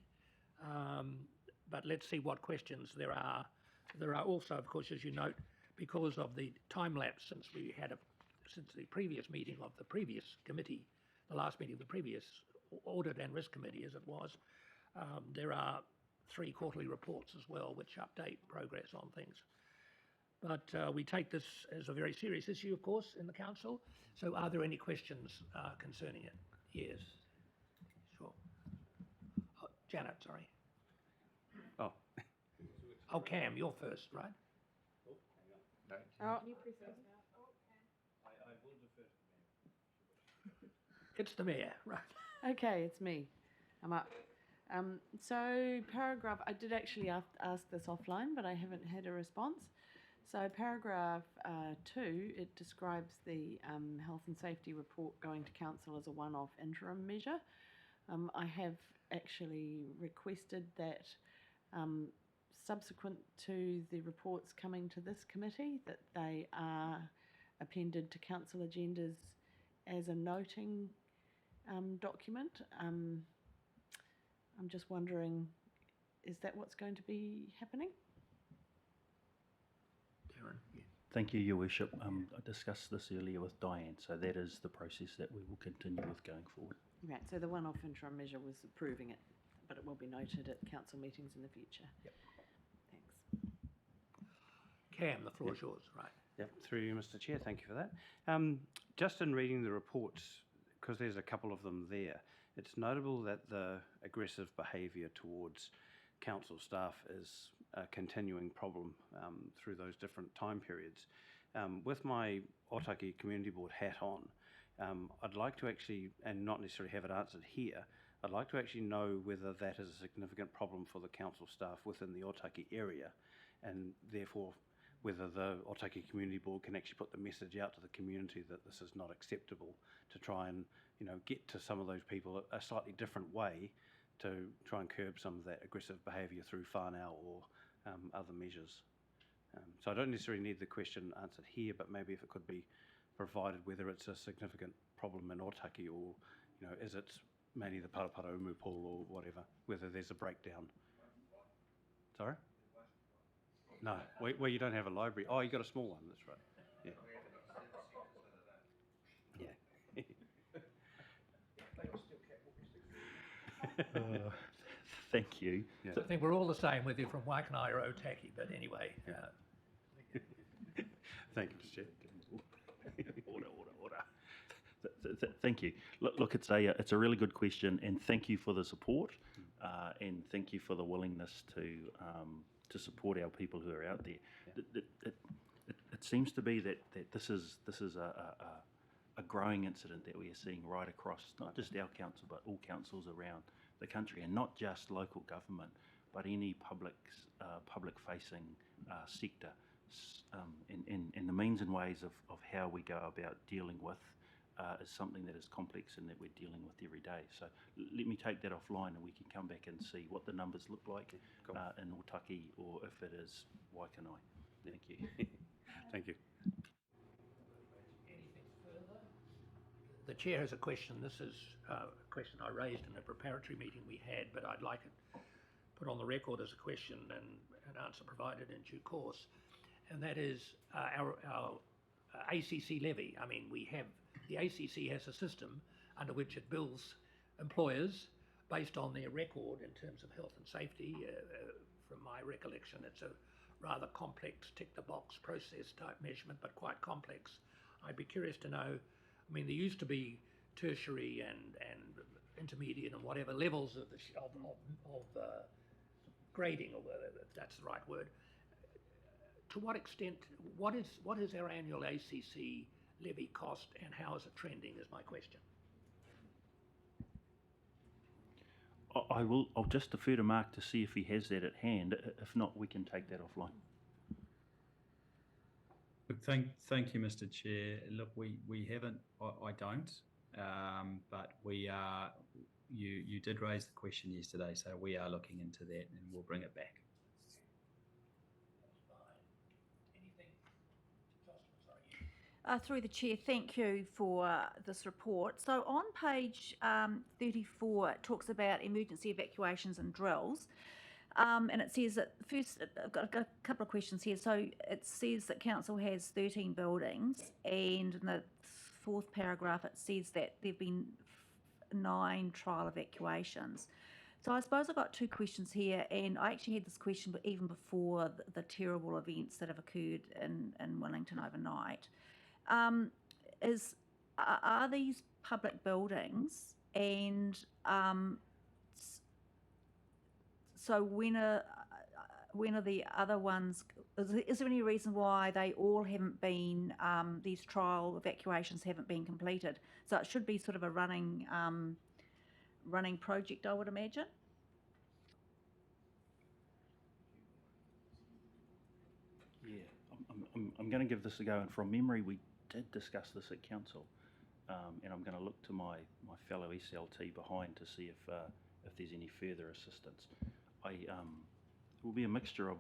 A: but let's see what questions there are. There are also, of course, as you note, because of the time lapse since the previous meeting of the previous committee, the last meeting of the previous audit and risk committee, as it was, there are 3 quarterly reports as well, which update progress on things. But we take this as a very serious issue, of course, in the council. So are there any questions concerning it? Yes. Sure. Oh, Janet, sorry.
C: Oh.
A: Oh, Cam, you're first, right?
B: Oh,
A: It's the mayor, right?
B: okay, it's me. I'm up. So paragraph, I did actually ask this offline, but I haven't had a response. So paragraph 2, it describes the health and safety report going to council as a one-off interim measure. I have actually requested that subsequent to the reports coming to this committee, that they are appended to council agendas as a noting document. I'm just wondering, is that what's going to be happening?
A: Darren, yeah.
C: Thank you, Your Worship. I discussed this earlier with Diane, so that is the process that we will continue with going forward.
B: Right, so the one-off interim measure was approving it, but it will be noted at council meetings in the future.
C: Yep.
B: Thanks.
A: Cam, the floor is yours, right?
K: Yep, through you, Mr. Chair, thank you for that. Just in reading the reports, because there's a couple of them there, it's notable that the aggressive behaviour towards council staff is a continuing problem through those different time periods. With my Otaki Community Board hat on, I'd like to actually, and not necessarily have it answered here, I'd like to actually know whether that is a significant problem for the council staff within the Otaki area, and therefore whether the Otaki Community Board can actually put the message out to the community that this is not acceptable, to try and, you know, get to some of those people a slightly different way to try and curb some of that aggressive behaviour through whānau or other measures. So I don't necessarily need the question answered here, but maybe if it could be provided, whether it's a significant problem in Otaki, or, you know, is it mainly the Parapara Umu pool or whatever, whether there's a breakdown. Sorry? No, well, you don't have a library. Oh, you got a small one, that's right. Yeah. Yeah.
C: Thank you.
K: Yeah.
A: So I think we're all the same, whether you're from Waikanae or Otaki, but anyway.
K: Thank you, Mr. Chair.
C: Order. Thank you. Look, it's a really good question, and thank you for the support, and thank you for the willingness to support our people who are out there. It seems to be that this is a growing incident that we are seeing right across not just our council but all councils around the country, and not just local government, but any public facing sector. And the means and ways of how we go about dealing with is something that is complex and that we're dealing with every day. So let me take that offline and we can come back and see what the numbers look like in Otaki, or if it is Waikanae. Thank you.
K: Thank you.
A: Anything further? The chair has a question. This is a question I raised in a preparatory meeting we had, but I'd like it put on the record as a question and an answer provided in due course. And that is our ACC levy. I mean, the ACC has a system under which it bills employers based on their record in terms of health and safety. From my recollection, it's a rather complex tick-the-box process type measurement, but quite complex. I'd be curious to know, I mean, there used to be tertiary and intermediate and whatever levels of grading, or if that's the right word. To what extent, what is our annual ACC levy cost, and how is it trending, is my question.
C: I'll just defer to Mark to see if he has that at hand. If not, we can take that offline.
G: Look, thank you, Mr. Chair. Look, we haven't, I don't, but we are, you did raise the question yesterday, so we are looking into that and we'll bring it back.
D: Through the chair, thank you for this report. So on page 34, it talks about emergency evacuations and drills. And it says that first, I've got a couple of questions here. So it says that council has 13 buildings, and in the fourth paragraph it says that there have been 9 trial evacuations. So I suppose I've got 2 questions here, and I actually had this question even before the terrible events that have occurred in Wellington overnight. Are these public buildings, and so when are the other ones? Is there any reason why they all haven't been? These trial evacuations haven't been completed. So it should be sort of a running project, I would imagine.
C: Yeah, I'm going to give this a go, and from memory, we did discuss this at council, and I'm going to look to my fellow SLT behind to see if there's any further assistance. It will be a mixture of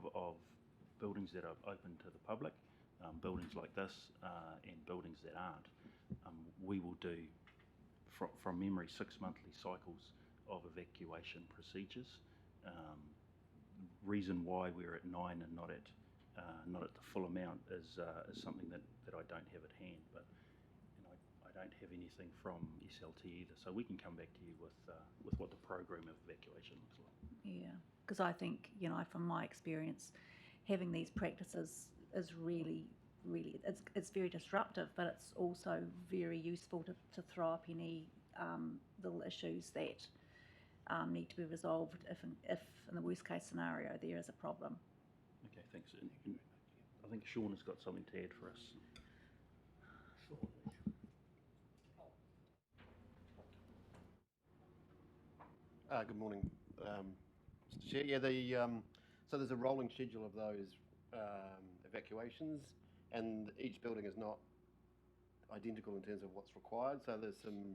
C: buildings that are open to the public, buildings like this, and buildings that aren't. We will do, from memory, 6 monthly cycles of evacuation procedures. Reason why we're at 9 and not at the full amount is something that I don't have at hand, but I don't have anything from SLT either, so we can come back to you with what the program of evacuation looks like.
D: Yeah, because I think, from my experience, having these practices is really, it's very disruptive, but it's also very useful to throw up any little issues that need to be resolved if in the worst case scenario there is a problem.
C: Okay, thanks. And I think Sean has got something to add for us.
J: Good morning, Mr. Chair. Yeah, so there's a rolling schedule of those evacuations, and each building is not identical in terms of what's required. So there's some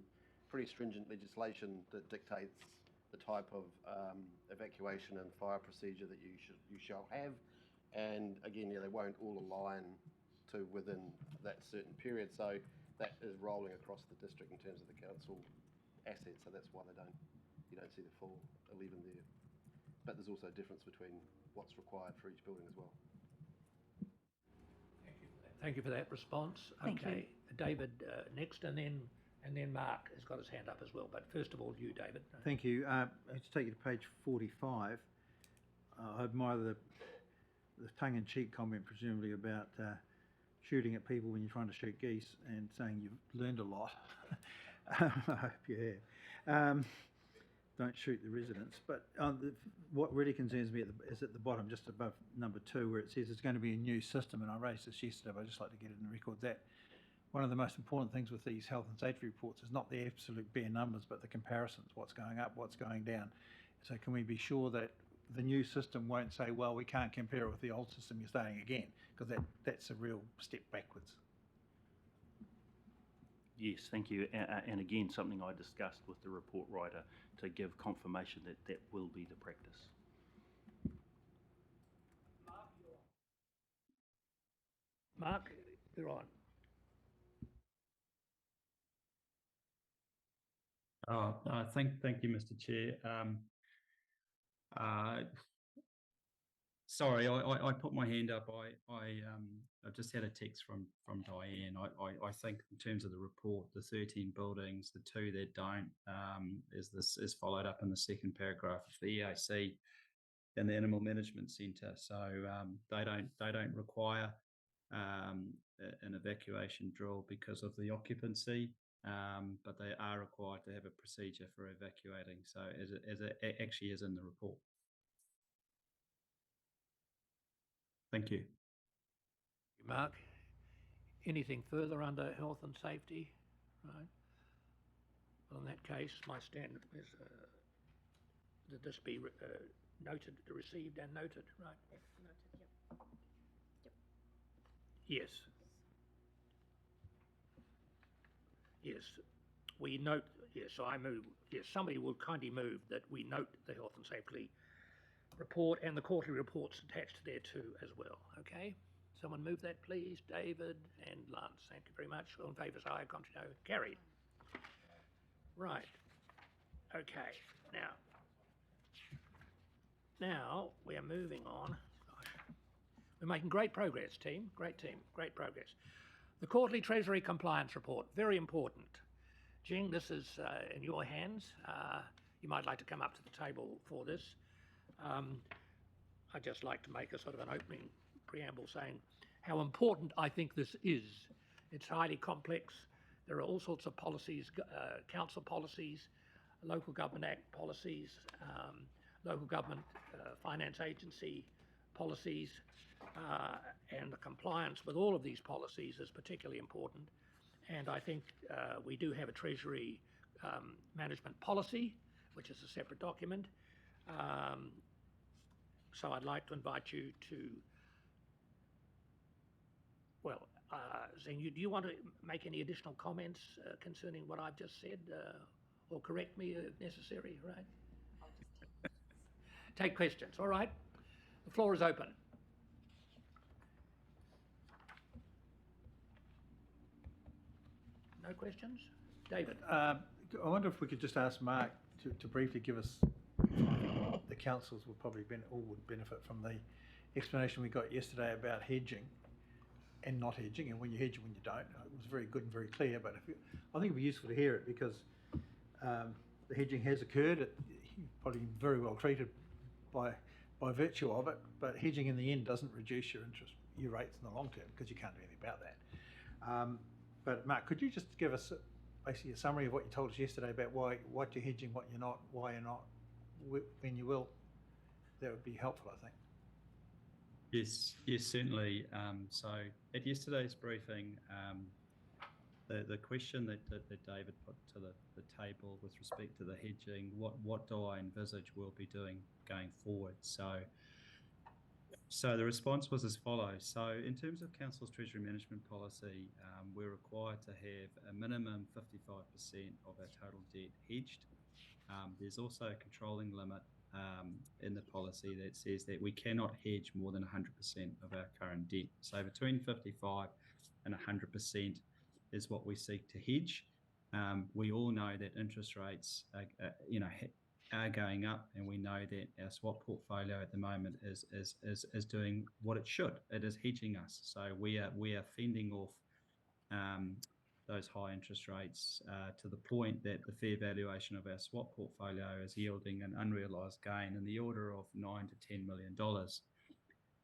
J: pretty stringent legislation that dictates the type of evacuation and fire procedure that you shall have. And again, yeah, they won't all align to within that certain period. So that is rolling across the district in terms of the council assets. So that's why you don't see the full 11 there. But there's also a difference between what's required for each building as well.
A: Thank you for that response.
D: Thank you.
A: David next, and then Mark has got his hand up as well. But first of all, you, David.
E: Thank you. Let's take you to page 45. I admire the tongue-in-cheek comment, presumably, about shooting at people when you're trying to shoot geese and saying you've learned a lot. I hope you have. Don't shoot the residents. But what really concerns me is at the bottom, just above number 2, where it says it's going to be a new system, and I raised this yesterday, but I'd just like to get it in the record that one of the most important things with these health and safety reports is not the absolute bare numbers, but the comparisons, what's going up, what's going down. So can we be sure that the new system won't say, well, we can't compare it with the old system, you're starting again, because that's a real step backwards.
C: Yes, thank you. And again, something I discussed with the report writer to give confirmation that that will be the practice.
A: Mark, you're on.
G: Thank you, Mr. Chair. Sorry, I put my hand up. I just had a text from Diane. I think in terms of the report, the 13 buildings, the 2 that don't, is followed up in the second paragraph of the EAC and the Animal Management Centre. So they don't require an evacuation drill because of the occupancy, but they are required to have a procedure for evacuating. So as it actually is in the report. Thank you.
A: Mark, anything further under health and safety? Right. Well, in that case, my stand is that this be noted, received and noted, right?
D: Yes, noted, yep.
A: Yes. Yes, we note, yes, so I move, yes, somebody will kindly move that we note the health and safety report and the quarterly reports attached thereto as well, okay? Someone move that, please. David and Lance, thank you very much. All in favour, say aye. Contrary, no. Carried. Right. Okay. Now we are moving on. Gosh. We're making great progress, team. Great team. Great progress. The quarterly Treasury compliance report, very important. Jing, this is in your hands. You might like to come up to the table for this. I'd just like to make a sort of an opening preamble saying how important I think this is. It's highly complex. There are all sorts of policies, council policies, local government act policies, local government finance agency policies, and the compliance with all of these policies is particularly important. And I think we do have a Treasury management policy, which is a separate document. So I'd like to invite you to, well, Zeng, do you want to make any additional comments concerning what I've just said, or correct me if necessary, right? Take questions, all right? The floor is open. No questions? David?
E: I wonder if we could just ask Mark to briefly give us, the councils would probably would benefit from the explanation we got yesterday about hedging and not hedging, and when you hedge and when you don't. It was very good and very clear, but I think it'd be useful to hear it because the hedging has occurred. You've probably been very well treated by virtue of it, but hedging in the end doesn't reduce your rates in the long term because you can't do anything about that. But Mark, could you just give us basically a summary of what you told us yesterday about what you're hedging, what you're not, why you're not, when you will? That would be helpful, I think.
G: Yes, certainly. So at yesterday's briefing, the question that David put to the table with respect to the hedging, what do I envisage we'll be doing going forward? So the response was as follows. So in terms of Council's Treasury Management Policy, we're required to have a minimum 55% of our total debt hedged. There's also a controlling limit in the policy that says that we cannot hedge more than 100% of our current debt. So between 55 and 100% is what we seek to hedge. We all know that interest rates are going up, and we know that our swap portfolio at the moment is doing what it should. It is hedging us. So we are fending off those high interest rates to the point that the fair valuation of our swap portfolio is yielding an unrealised gain in the order of $9 to $10 million.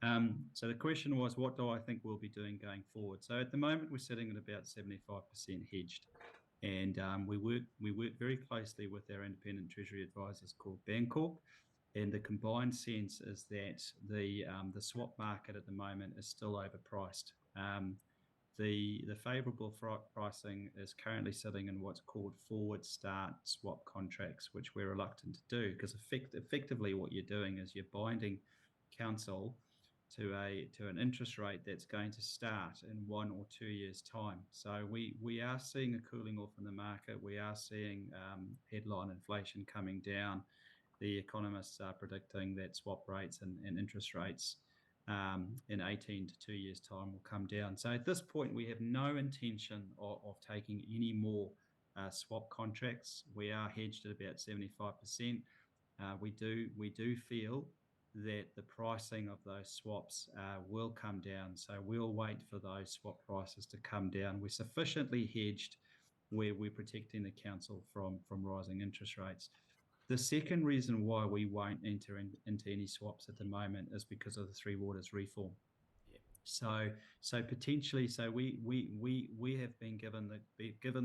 G: So the question was, what do I think we'll be doing going forward? So at the moment, we're sitting at about 75% hedged. And we work very closely with our independent treasury advisors called Bancorp. And the combined sense is that the swap market at the moment is still overpriced. The favourable pricing is currently sitting in what's called forward start swap contracts, which we're reluctant to do because effectively what you're doing is you're binding council to an interest rate that's going to start in 1 or 2 years' time. So we are seeing a cooling off in the market. We are seeing headline inflation coming down. The economists are predicting that swap rates and interest rates in 18 to 2 years' time will come down. So at this point, we have no intention of taking any more swap contracts. We are hedged at about 75%. We do feel that the pricing of those swaps will come down. So we'll wait for those swap prices to come down. We're sufficiently hedged where we're protecting the council from rising interest rates. The second reason why we won't enter into any swaps at the moment is because of the Three Waters reform. So potentially, we have been given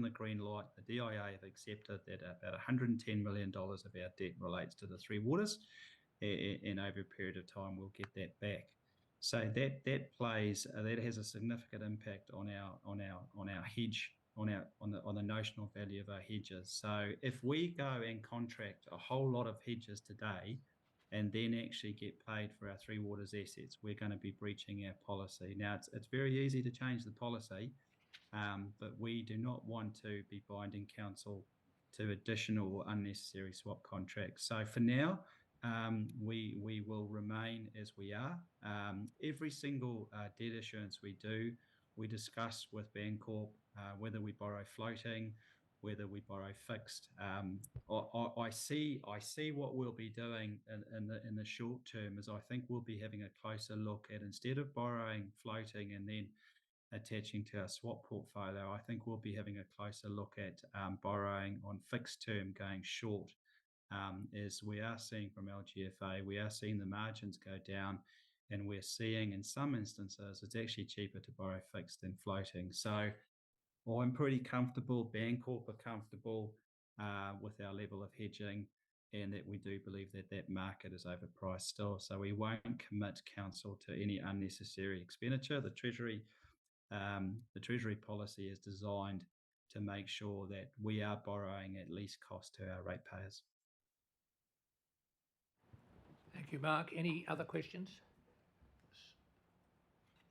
G: the green light. The DIA have accepted that about $110 million of our debt relates to the Three Waters, and over a period of time we'll get that back. So that has a significant impact on our hedge, on the notional value of our hedges. So if we go and contract a whole lot of hedges today and then actually get paid for our Three Waters assets, we're going to be breaching our policy. Now, it's very easy to change the policy, but we do not want to be binding council to additional or unnecessary swap contracts. So for now, we will remain as we are. Every single debt issuance we do, we discuss with Bancorp whether we borrow floating, whether we borrow fixed. I see what we'll be doing in the short term is I think we'll be having a closer look at, instead of borrowing floating and then attaching to our swap portfolio, I think we'll be having a closer look at borrowing on fixed term going short. As we are seeing from LGFA, we are seeing the margins go down, and we're seeing in some instances it's actually cheaper to borrow fixed than floating. So I'm pretty comfortable, Bancorp are comfortable with our level of hedging, and that we do believe that market is overpriced still. So we won't commit council to any unnecessary expenditure. The Treasury policy is designed to make sure that we are borrowing at least cost to our ratepayers.
A: Thank you, Mark. Any other questions?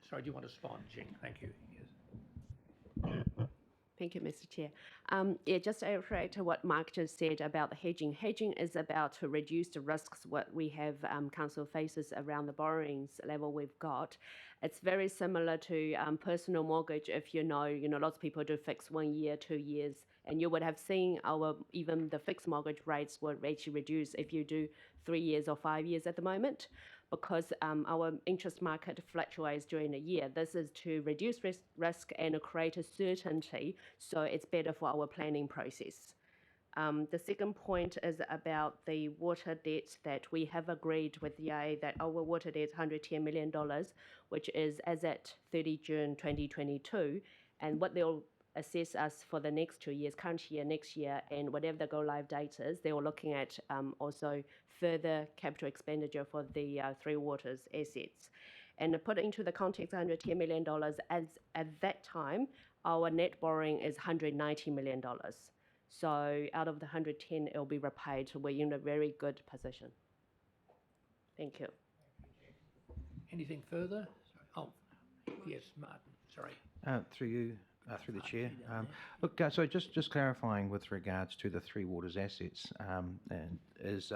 A: Sorry, do you want to respond, Jen? Thank you. Yes.
L: Thank you, Mr. Chair. Just to reiterate to what Mark just said about the hedging. Hedging is about to reduce the risks what we have council faces around the borrowings level we've got. It's very similar to personal mortgage. If you know, lots of people do fix 1 year, 2 years, and you would have seen even the fixed mortgage rates will actually reduce if you do 3 years or 5 years at the moment, because our interest market fluctuates during the year. This is to reduce risk and create a certainty, so it's better for our planning process. The second point is about the water debt that we have agreed with the IA that our water debt is $110 million, which is as at 30 June 2022, and what they'll assess us for the next 2 years, current year, next year, and whatever the go-live date is, they were looking at also further capital expenditure for the Three Waters assets. And to put it into the context, $110 million, as at that time, our net borrowing is $190 million. So out of the 110, it'll be repaid, so we're in a very good position. Thank you.
A: Anything further? Oh, yes, Martin, sorry.
I: Through you, through the chair. Look, so just clarifying with regards to the Three Waters assets, and is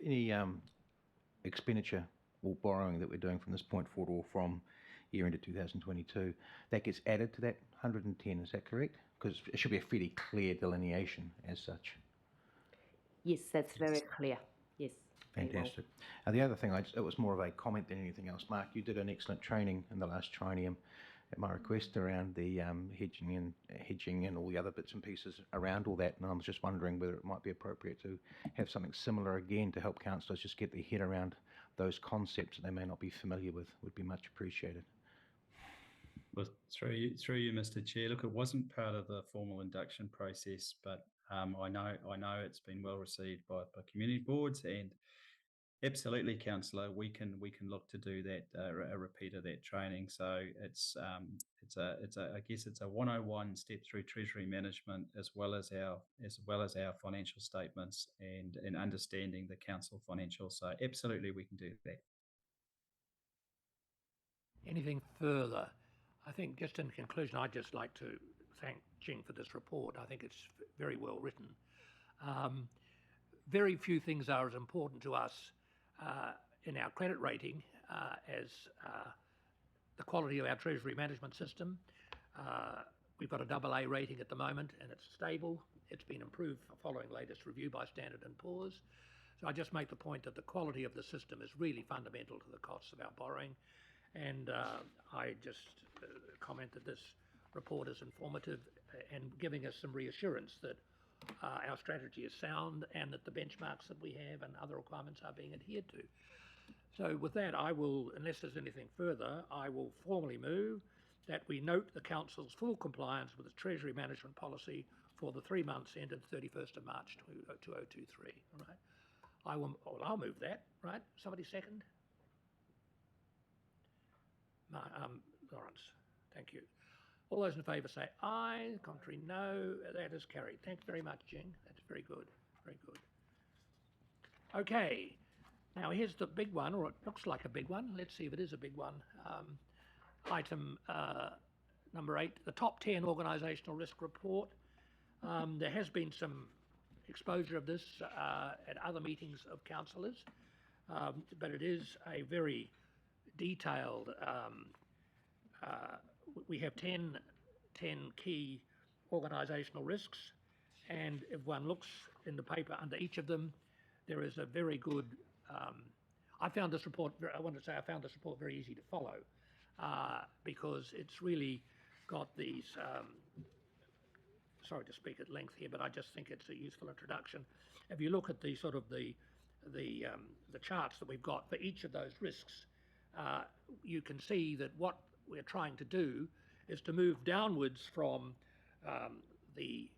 I: any expenditure or borrowing that we're doing from this point forward or from year into 2022, that gets added to that 110, is that correct? Because it should be a fairly clear delineation as such.
L: Yes, that's very clear. Yes.
I: Fantastic. The other thing, it was more of a comment than anything else. Mark, you did an excellent training in the last Triennium at my request around the hedging and all the other bits and pieces around all that, and I was just wondering whether it might be appropriate to have something similar again to help councillors just get their head around those concepts that they may not be familiar with would be much appreciated.
G: Well, through you, Mr. Chair. Look, it wasn't part of the formal induction process, but I know it's been well received by community boards, and absolutely, councillor, we can look to do that a repeat of that training. So it's I guess it's a 101 step through Treasury management as well as our financial statements and understanding the council financials. So absolutely, we can do that.
A: Anything further? I think just in conclusion, I'd just like to thank Jing for this report. I think it's very well written. Very few things are as important to us in our credit rating as the quality of our Treasury management system. We've got a AA rating at the moment and it's stable. It's been improved following latest review by Standard & Poor's. So I just make the point that the quality of the system is really fundamental to the costs of our borrowing. And I just comment that this report is informative and giving us some reassurance that our strategy is sound and that the benchmarks that we have and other requirements are being adhered to. So with that, I will, unless there's anything further, I will formally move that we note the Council's full compliance with its Treasury management policy for the 3 months ended 31st of March 2023. All right. I'll move that, right? Somebody second? Lawrence, thank you. All those in favour say aye, contrary no, that is carried. Thanks very much, Jing. That's very good, very good. Okay, now here's the big one, or it looks like a big one. Let's see if it is a big one. Item number 8, the top 10 organisational risk report. There has been some exposure of this at other meetings of councillors, but it is a very detailed, we have 10 key organisational risks, and if one looks in the paper under each of them, there is a very good, I found this report very easy to follow because it's really got these, sorry to speak at length here, but I just think it's a useful introduction. If you look at the sort of the charts that we've got for each of those risks, you can see that what we're trying to do is to move downwards from the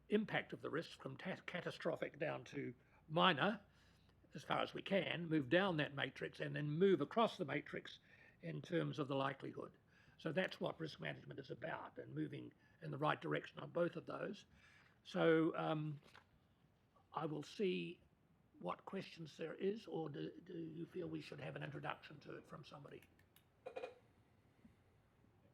A: impact of the risk from catastrophic down to minor as far as we can, move down that matrix and then move across the matrix in terms of the likelihood. So that's what risk management is about, and moving in the right direction on both of those. So I will see what questions there is, or do you feel we should have an introduction to it from somebody?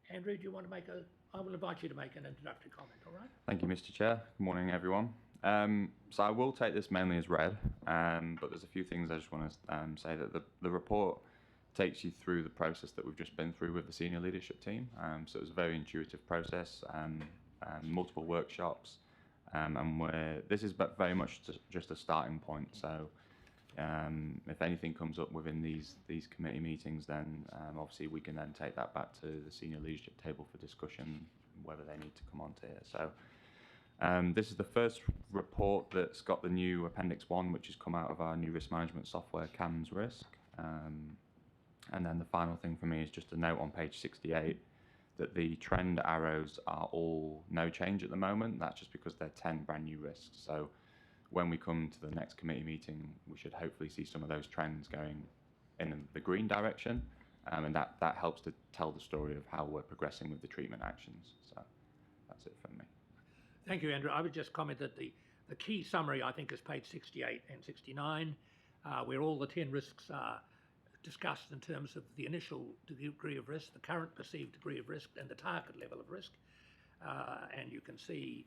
A: Andrew, do you want to make I will invite you to make an introductory comment, all right?
M: Thank you, Mr. Chair. Good morning, everyone. So I will take this mainly as read, but there's a few things I just want to say that the report takes you through the process that we've just been through with the senior leadership team. So it was a very intuitive process, multiple workshops, and this is very much just a starting point. So if anything comes up within these committee meetings, then obviously we can then take that back to the senior leadership table for discussion, whether they need to come onto here. So this is the first report that's got the new Appendix 1, which has come out of our new risk management software, CAMS Risk. And then the final thing for me is just a note on page 68 that the trend arrows are all no change at the moment. That's just because they're 10 brand new risks. So when we come to the next committee meeting, we should hopefully see some of those trends going in the green direction. And that helps to tell the story of how we're progressing with the treatment actions. So that's it from me.
A: Thank you, Andrew. I would just comment that the key summary, I think, is page 68 and 69, where all the 10 risks are discussed in terms of the initial degree of risk, the current perceived degree of risk, and the target level of risk. And you can see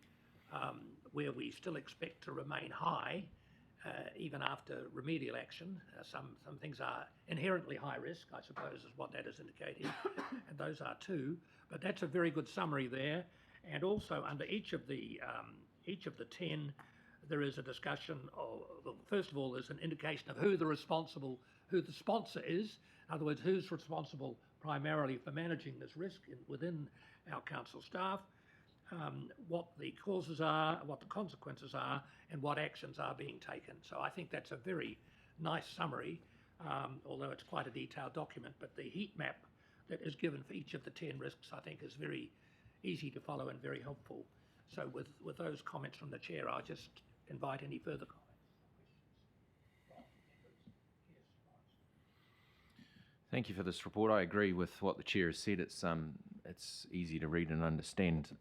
A: where we still expect to remain high, even after remedial action. Some things are inherently high risk, I suppose, is what that is indicating, and those are too. But that's a very good summary there. And also under each of the 10, there is a discussion of, well, first of all, there's an indication of who the sponsor is. In other words, who's responsible primarily for managing this risk within our council staff, what the causes are, what the consequences are, and what actions are being taken. So I think that's a very nice summary although it's quite a detailed document, but the heat map that is given for each of the 10 risks, I think, is very easy to follow and very helpful. So with those comments from the chair, I just invite any further comments.
H: Thank you for this report. I agree with what the chair has said. It's easy to read and understand.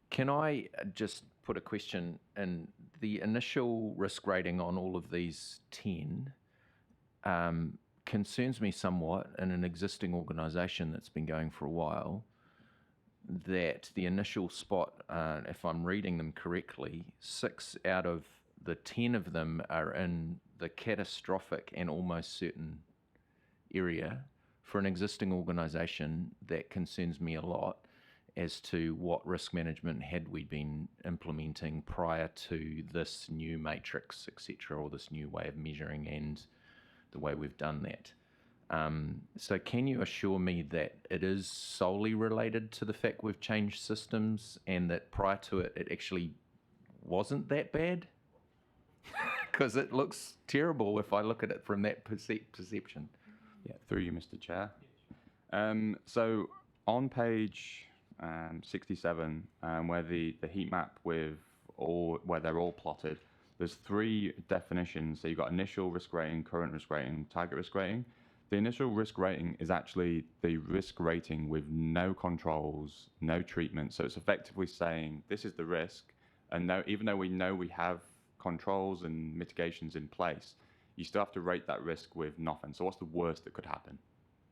H: Can I just put a question in? The initial risk rating on all of these 10 concerns me somewhat in an existing organisation that's been going for a while, that the initial spot, if I'm reading them correctly, 6 out of the 10 of them are in the catastrophic and almost certain area for an existing organisation. That concerns me a lot as to what risk management had we been implementing prior to this new matrix, etc., or this new way of measuring and the way we've done that. So can you assure me that it is solely related to the fact we've changed systems and that prior to it, it actually wasn't that bad? Because it looks terrible if I look at it from that perception.
M: Yeah, through you, Mr. Chair. So on page 67, where the heat map where they're all plotted, there's 3 definitions. So you've got initial risk rating, current risk rating, target risk rating. The initial risk rating is actually the risk rating with no controls, no treatment. So it's effectively saying this is the risk, and even though we know we have controls and mitigations in place, you still have to rate that risk with nothing. So what's the worst that could happen?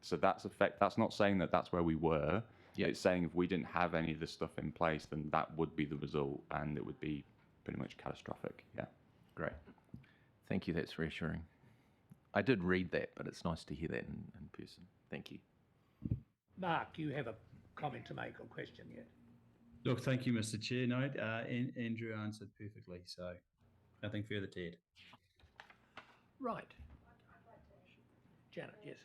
M: So that's not saying that that's where we were.
H: Yeah.
M: It's saying if we didn't have any of this stuff in place, then that would be the result, and it would be pretty much catastrophic. Yeah.
H: Great. Thank you. That's reassuring. I did read that, but it's nice to hear that in person. Thank you.
A: Mark, you have a comment to make or question yet?
G: Look, thank you, Mr. Chair. No, Andrew answered perfectly, so nothing further to add.
A: Right. Janet, yes.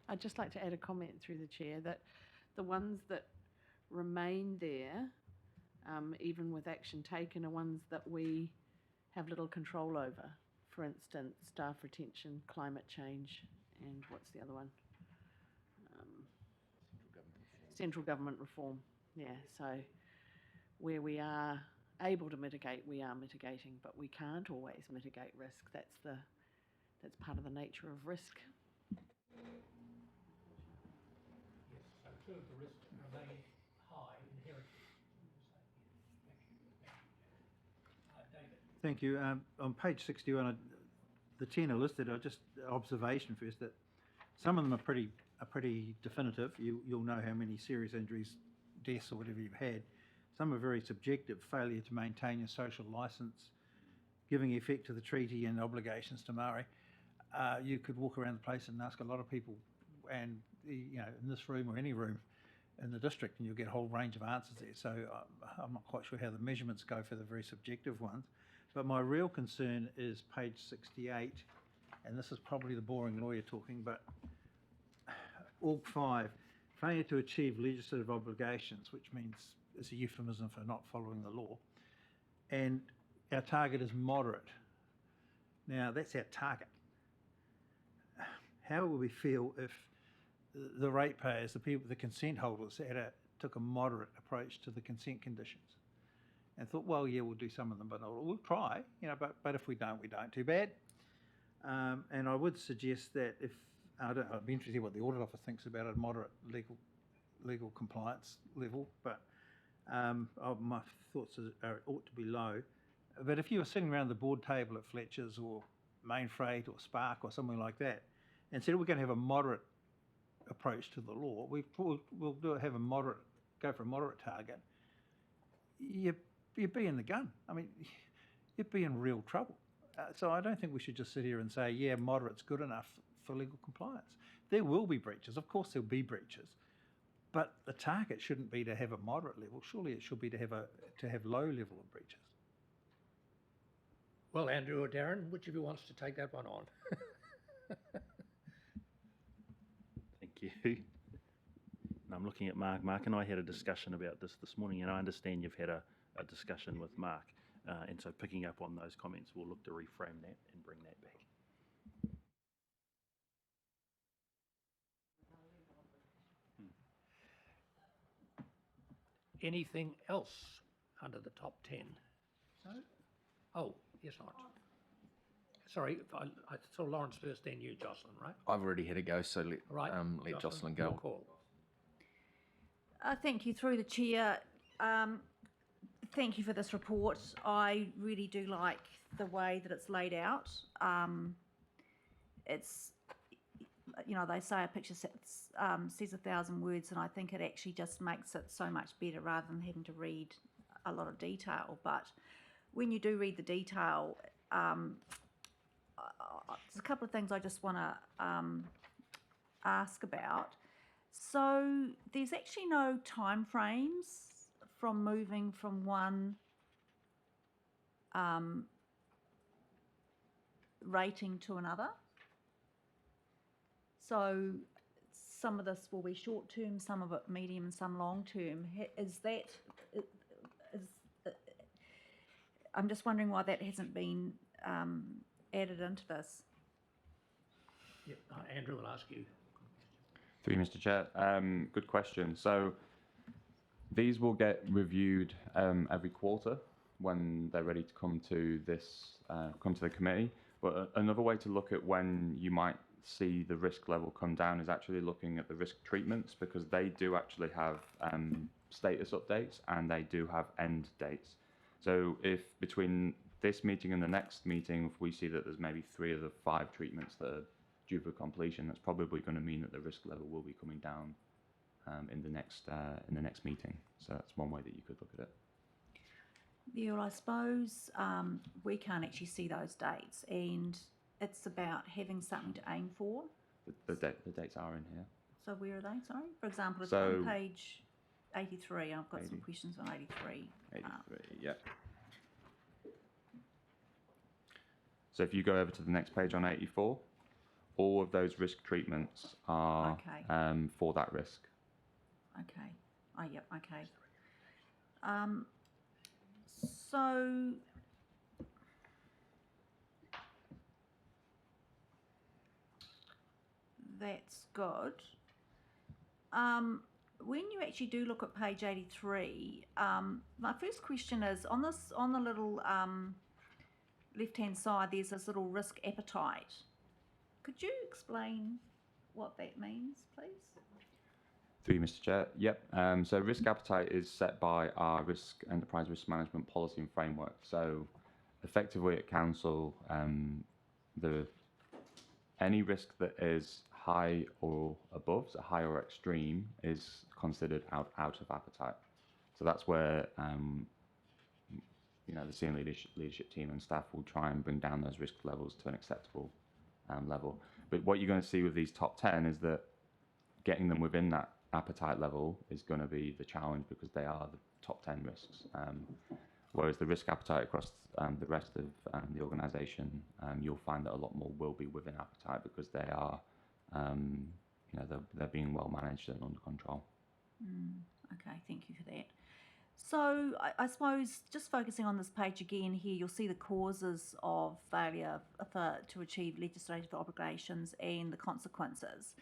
B: I'd just like to add a comment through the chair that the ones that remain there, even with action taken, are ones that we have little control over. For instance, staff retention, climate change, and what's the other one? Central government reform. Yeah, so where we are able to mitigate, we are mitigating, but we can't always mitigate risk. That's part of the nature of risk.
A: Yes, so 2 of the risks remain high inherently. David.
E: Thank you. On page 61, the 10 are listed. Just observation first that some of them are pretty definitive. You'll know how many serious injuries, deaths, or whatever you've had. Some are very subjective: failure to maintain your social licence, giving effect to the treaty and obligations to Maori. You could walk around the place and ask a lot of people, and in this room or any room in the district, and you'll get a whole range of answers there. So I'm not quite sure how the measurements go for the very subjective ones. But my real concern is page 68, and this is probably the boring lawyer talking, but Org 5, failure to achieve legislative obligations, which means it's a euphemism for not following the law. And our target is moderate. Now, that's our target. How will we feel if the ratepayers, the people, the consent holders, took a moderate approach to the consent conditions and thought, well, yeah, we'll do some of them, but we'll try, but if we don't, we don't. Too bad. And I would suggest that I'd be interested to hear what the Audit Office thinks about a moderate legal compliance level, but my thoughts are it ought to be low. But if you were sitting around the board table at Fletcher's or Main Freight or Spark or something like that and said we're going to have a moderate approach to the law, we'll go for a moderate target, you'd be in the gun. I mean, you'd be in real trouble. So I don't think we should just sit here and say, yeah, moderate's good enough for legal compliance. There will be breaches. Of course there'll be breaches. But the target shouldn't be to have a moderate level. Surely it should be to have low level of breaches.
A: Well, Andrew or Darren, which of you wants to take that one on?
C: Thank you. And I'm looking at Mark. Mark and I had a discussion about this morning, and I understand you've had a discussion with Mark. And so picking up on those comments, we'll look to reframe that and bring that back.
A: Anything else under the top 10? No? Oh, yes, Lawrence. Sorry, I saw Lawrence first, then you, Jocelyn, right?
H: I've already had a go, so
A: Right,
H: let Jocelyn
A: your
H: go.
A: call.
D: Thank you through the chair. Thank you for this report. I really do like the way that it's laid out. It's, you know, they say a picture says 1,000 words, and I think it actually just makes it so much better rather than having to read a lot of detail. But when you do read the detail, there's a couple of things I just want to ask about. So there's actually no time frames from moving from one rating to another. So some of this will be short term, some of it medium, and some long term. I'm just wondering why that hasn't been added into this.
A: Yep, Andrew will ask you.
M: Through you, Mr. Chair. Good question. So these will get reviewed every quarter when they're ready to come to the committee. But another way to look at when you might see the risk level come down is actually looking at the risk treatments, because they do actually have status updates and they do have end dates. So if between this meeting and the next meeting, if we see that there's maybe 3 of the 5 treatments that are due for completion, that's probably going to mean that the risk level will be coming down in the next meeting. So that's one way that you could look at it.
D: Yeah, well, I suppose we can't actually see those dates, and it's about having something to aim for.
M: The dates are in here.
D: So where are they? Sorry, for example, it's
M: So-
D: on page 83. I've got
M: 80.
D: some questions on 83.
M: 83, yep. So if you go over to the next page on 84, all of those risk treatments are
D: Okay.
M: for that risk.
D: Okay. Oh, yep. Okay. So that's good. When you actually do look at page 83, my first question is on the little left-hand side. There's this little risk appetite. Could you explain what that means, please?
M: Through you, Mr. Chair. Yep. So risk appetite is set by our enterprise risk management policy and framework. So effectively at council, any risk that is high or above, so high or extreme, is considered out of appetite. So that's where the senior leadership team and staff will try and bring down those risk levels to an acceptable level. But what you're going to see with these top 10 is that getting them within that appetite level is going to be the challenge, because they are the top 10 risks. Whereas the risk appetite across the rest of the organisation, you'll find that a lot more will be within appetite, because they are, they're being well managed and under control.
D: Okay, thank you for that. So I suppose just focusing on this page again here, you'll see the causes of failure to achieve legislative obligations and the consequences.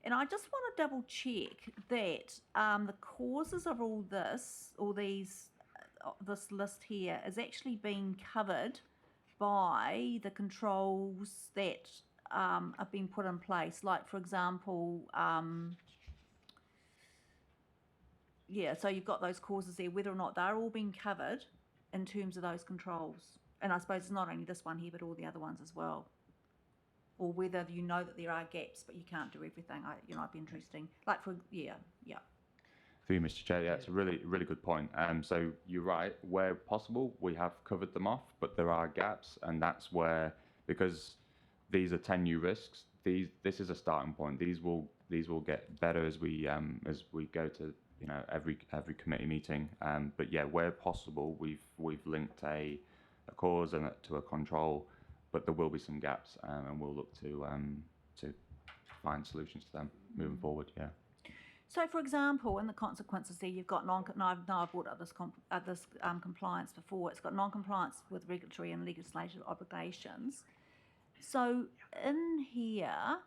D: And I just want to double check that the causes of all this, this list here, is actually being covered by the controls that have been put in place. Like, for example, so you've got those causes there, whether or not they're all being covered in terms of those controls. And I suppose it's not only this one here, but all the other ones as well. Or whether you know that there are gaps, but you can't do everything. It'd be interesting. Like for, yeah.
M: Through you, Mr. Chair, yeah, it's a really, really good point. So you're right, where possible, we have covered them off, but there are gaps, and that's where, because these are 10 new risks, this is a starting point. These will get better as we go to every committee meeting. But yeah, where possible, we've linked a cause and to a control, but there will be some gaps, and we'll look to find solutions to them moving forward. Yeah.
D: So, for example, in the consequences there, you've got I've brought up this compliance before. It's got non-compliance with regulatory and legislative obligations. So, in here,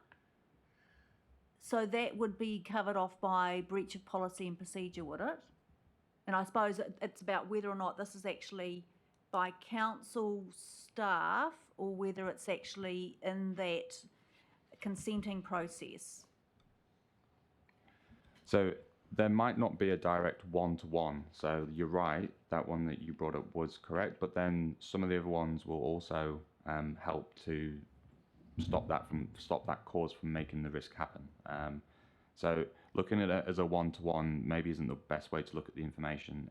D: so that would be covered off by breach of policy and procedure, would it? And I suppose it's about whether or not this is actually by council staff or whether it's actually in that consenting process.
M: So there might not be a direct one-to-one. So you're right, that one that you brought up was correct, but then some of the other ones will also help to stop that cause from making the risk happen. So looking at it as a one-to-one maybe isn't the best way to look at the information.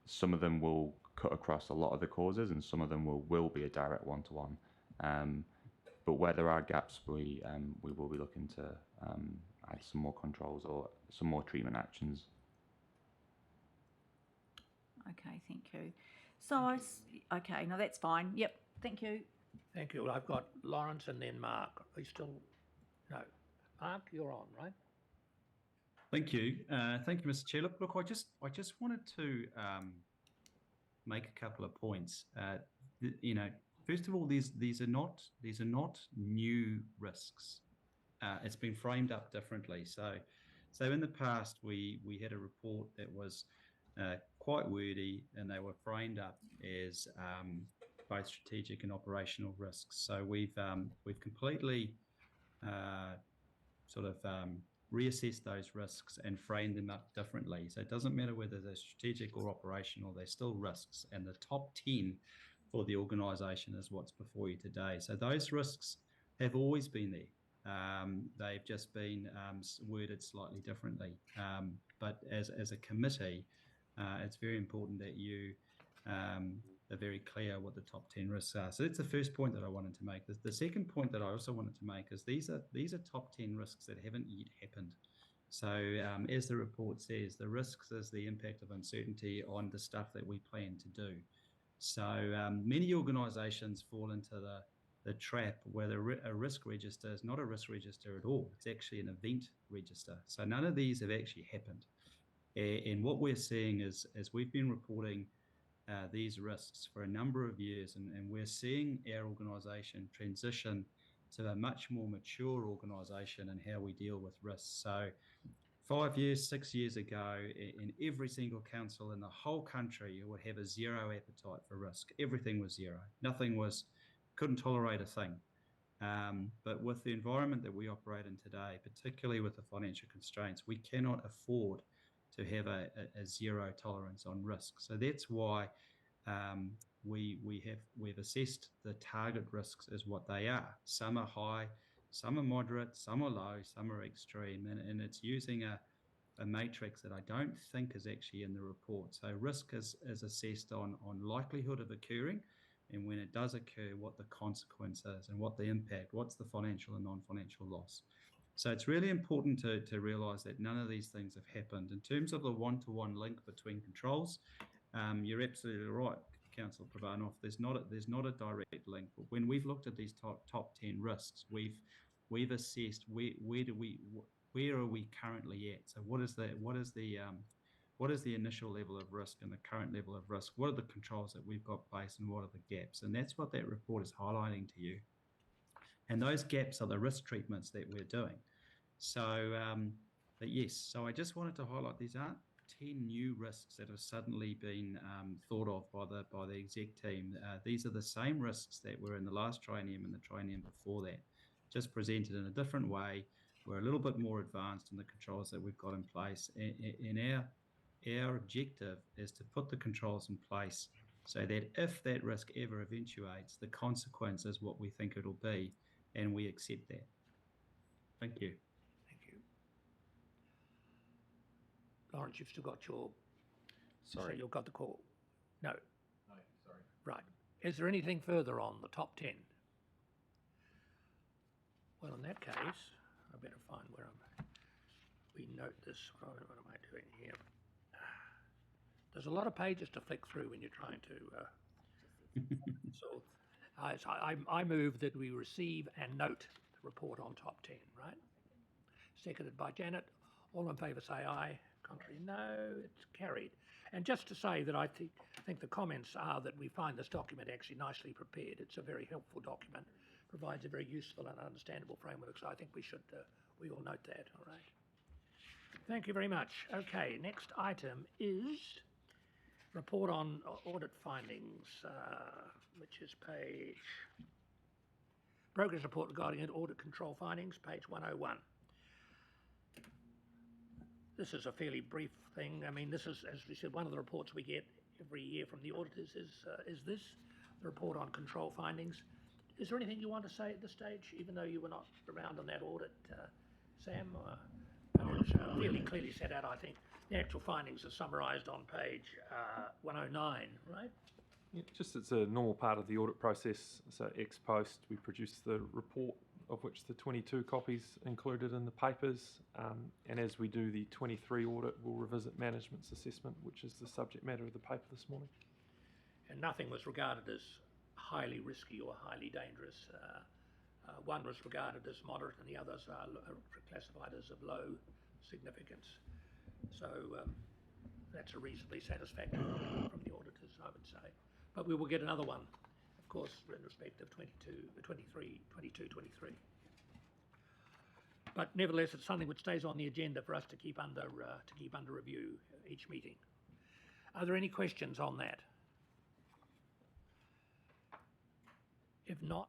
M: Some of them will cut across a lot of the causes, and some of them will be a direct one-to-one. But where there are gaps, we will be looking to add some more controls or some more treatment actions.
D: Okay, thank you. So okay, no, that's fine. Yep, thank you.
A: Thank you. I've got Lawrence and then Mark. Are you still? No. Mark, you're on, right?
G: Thank you. Thank you, Mr. Chair. Look, I just wanted to make a couple of points. First of all, these are not new risks. It's been framed up differently. So in the past, we had a report that was quite wordy, and they were framed up as both strategic and operational risks. So we've completely reassessed those risks and framed them up differently. So it doesn't matter whether they're strategic or operational, they're still risks. And the top 10 for the organisation is what's before you today. So those risks have always been there. They've just been worded slightly differently. But as a committee, it's very important that you are very clear what the top 10 risks are. So that's the first point that I wanted to make. The second point that I also wanted to make is these are top 10 risks that haven't yet happened. So as the report says, the risks is the impact of uncertainty on the stuff that we plan to do. So many organisations fall into the trap where a risk register is not a risk register at all. It's actually an event register. So none of these have actually happened. And what we're seeing is, as we've been reporting these risks for a number of years, and we're seeing our organisation transition to a much more mature organisation in how we deal with risks. So 5 years, 6 years ago, in every single council in the whole country would have a zero appetite for risk. Everything was zero. Couldn't tolerate a thing. But with the environment that we operate in today, particularly with the financial constraints, we cannot afford to have a zero tolerance on risk. So that's why we've assessed the target risks as what they are. Some are high, some are moderate, some are low, some are extreme, and it's using a matrix that I don't think is actually in the report. So risk is assessed on likelihood of occurring, and when it does occur, what the consequence is and what the impact, what's the financial and non-financial loss. So it's really important to realise that none of these things have happened. In terms of the one-to-one link between controls, you're absolutely right, Councillor Provanov. There's not a direct link. But when we've looked at these top 10 risks, we've assessed where are we currently at. So what is the initial level of risk and the current level of risk? What are the controls that we've got placed, and what are the gaps? And that's what that report is highlighting to you. And those gaps are the risk treatments that we're doing. So, but yes, so I just wanted to highlight these aren't 10 new risks that have suddenly been thought of by the exec team. These are the same risks that were in the last triennium and the triennium before that, just presented in a different way. We're a little bit more advanced in the controls that we've got in place. And our objective is to put the controls in place so that if that risk ever eventuates, the consequence is what we think it'll be, and we accept that. Thank you.
A: Thank you. Lawrence, you've still got your...
M: Sorry.
A: So you've got the call. No.
M: No, sorry.
A: Right. Is there anything further on the top 10? Well, in that case, I better find where we note this. What am I doing here? There's a lot of pages to flick through when you're trying to... So I move that we receive and note the report on top 10, right? Seconded by Janet. All in favour say aye. Contrary, no. It's carried. And just to say that I think the comments are that we find this document actually nicely prepared. It's a very helpful document, provides a very useful and understandable framework. So I think we should we all note that. All right. Thank you very much. Okay, next item is report on audit findings, which is progress report regarding audit control findings, page 101. This is a fairly brief thing. I mean, this is, as we said, one of the reports we get every year from the auditors is this, the report on control findings. Is there anything you want to say at this stage, even though you were not around on that audit, Sam? It's fairly clearly set out, I think. The actual findings are summarised on page 109, right?
F: Yeah, just it's a normal part of the audit process. So ex post, we produce the report, of which the 22 copies included in the papers. And as we do the 23 audit, we'll revisit management's assessment, which is the subject matter of the paper this morning.
A: And nothing was regarded as highly risky or highly dangerous. One was regarded as moderate and the others are classified as of low significance. So that's a reasonably satisfactory from the auditors, I would say. But we will get another one, of course, in respect of 23. But nevertheless, it's something which stays on the agenda for us to keep under review each meeting. Are there any questions on that? If not,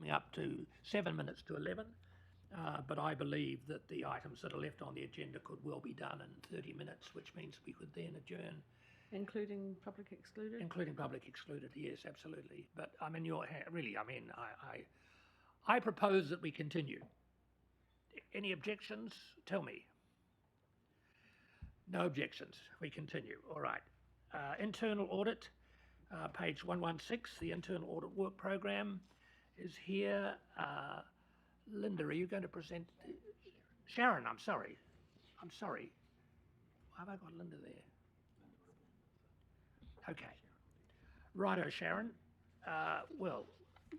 A: coming up to 7 minutes to 11. But I believe that the items that are left on the agenda could well be done in 30 minutes, which means we could then adjourn.
B: Including public excluded?
A: Including public excluded, yes, absolutely. But I'm in your hand, really. I mean, I propose that we continue. Any objections? Tell me. No objections. We continue. All right. Internal audit, page 116, the internal audit work program is here. Linda, are you going to present? Sharon, I'm sorry. Why have I got Linda there? Okay. Righto, Sharon. Well,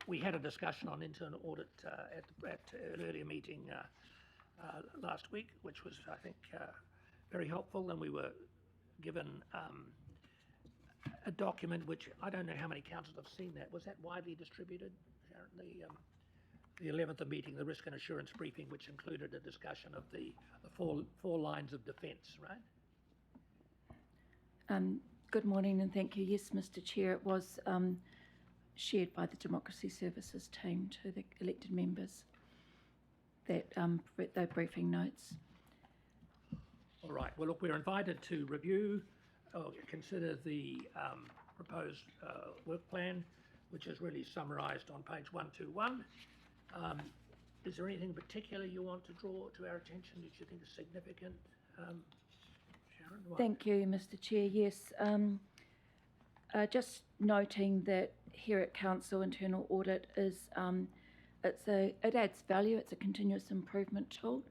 A: we had a discussion on internal audit at an earlier meeting last week, which was, I think, very helpful, and we were given a document which I don't know how many councils have seen that. Was that widely distributed, Sharon? The 11th meeting, the risk and assurance briefing, which included a discussion of the four lines of defence, right?
N: Good morning and thank you. Yes, Mr. Chair, it was shared by the Democracy Services team to the elected members, that those briefing notes.
A: All right. Well, look, we're invited to review or consider the proposed work plan, which is really summarised on page 121. Is there anything particular you want to draw to our attention that you think is significant? Sharon?
N: Thank you, Mr. Chair. Yes, just noting that here at Council, internal audit is it adds value. It's a continuous improvement tool,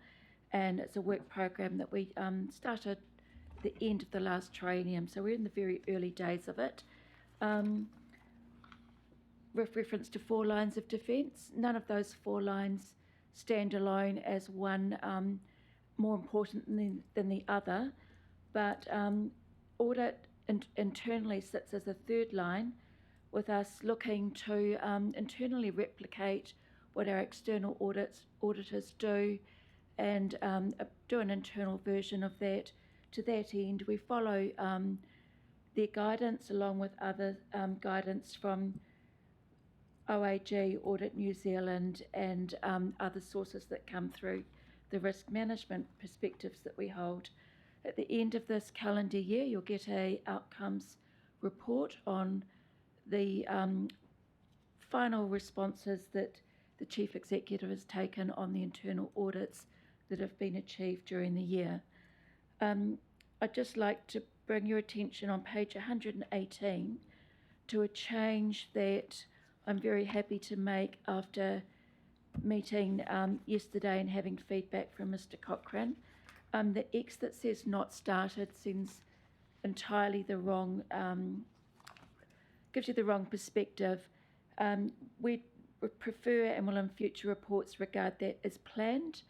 N: and it's a work program that we started at the end of the last triennium. So we're in the very early days of it. With reference to 4 lines of defence, none of those 4 lines stand alone as one more important than the other, but audit internally sits as a 3rd line, with us looking to internally replicate what our external auditors do and do an internal version of that. To that end, we follow their guidance along with other guidance from OAG, Audit New Zealand, and other sources that come through the risk management perspectives that we hold. At the end of this calendar year, you'll get a outcomes report on the final responses that the Chief Executive has taken on the internal audits that have been achieved during the year. I'd just like to bring your attention on page 118 to a change that I'm very happy to make after meeting yesterday and having feedback from Mr. Cochrane. The X that says not started sends entirely the wrong, gives you the wrong perspective. We prefer and will in future reports regard that as planned.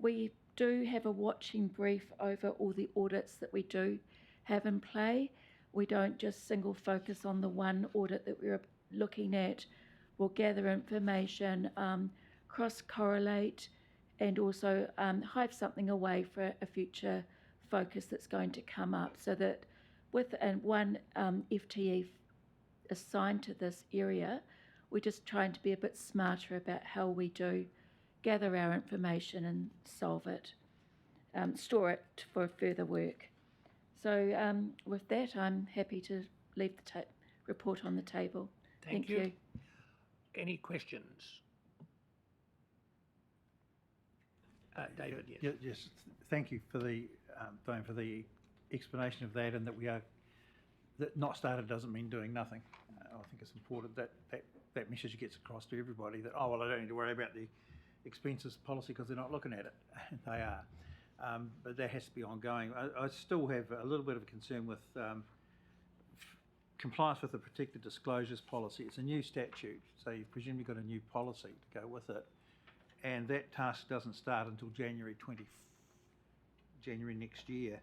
N: We do have a watching brief over all the audits that we do have in play. We don't just single focus on the one audit that we're looking at. We'll gather information, cross-correlate, and also hive something away for a future focus that's going to come up, so that with one FTE assigned to this area, we're just trying to be a bit smarter about how we do gather our information and solve it, store it for further work. So with that, I'm happy to leave the report on the table.
A: Thank you. Any questions? David, yes.
E: Yes, thank you for the, Diane, for the explanation of that, and that not started doesn't mean doing nothing. I think it's important that that message gets across to everybody that, oh, well, I don't need to worry about the expenses policy because they're not looking at it. They are. But that has to be ongoing. I still have a little bit of a concern with compliance with the protected disclosures policy. It's a new statute, so you've presumably got a new policy to go with it. And that task doesn't start until January next year,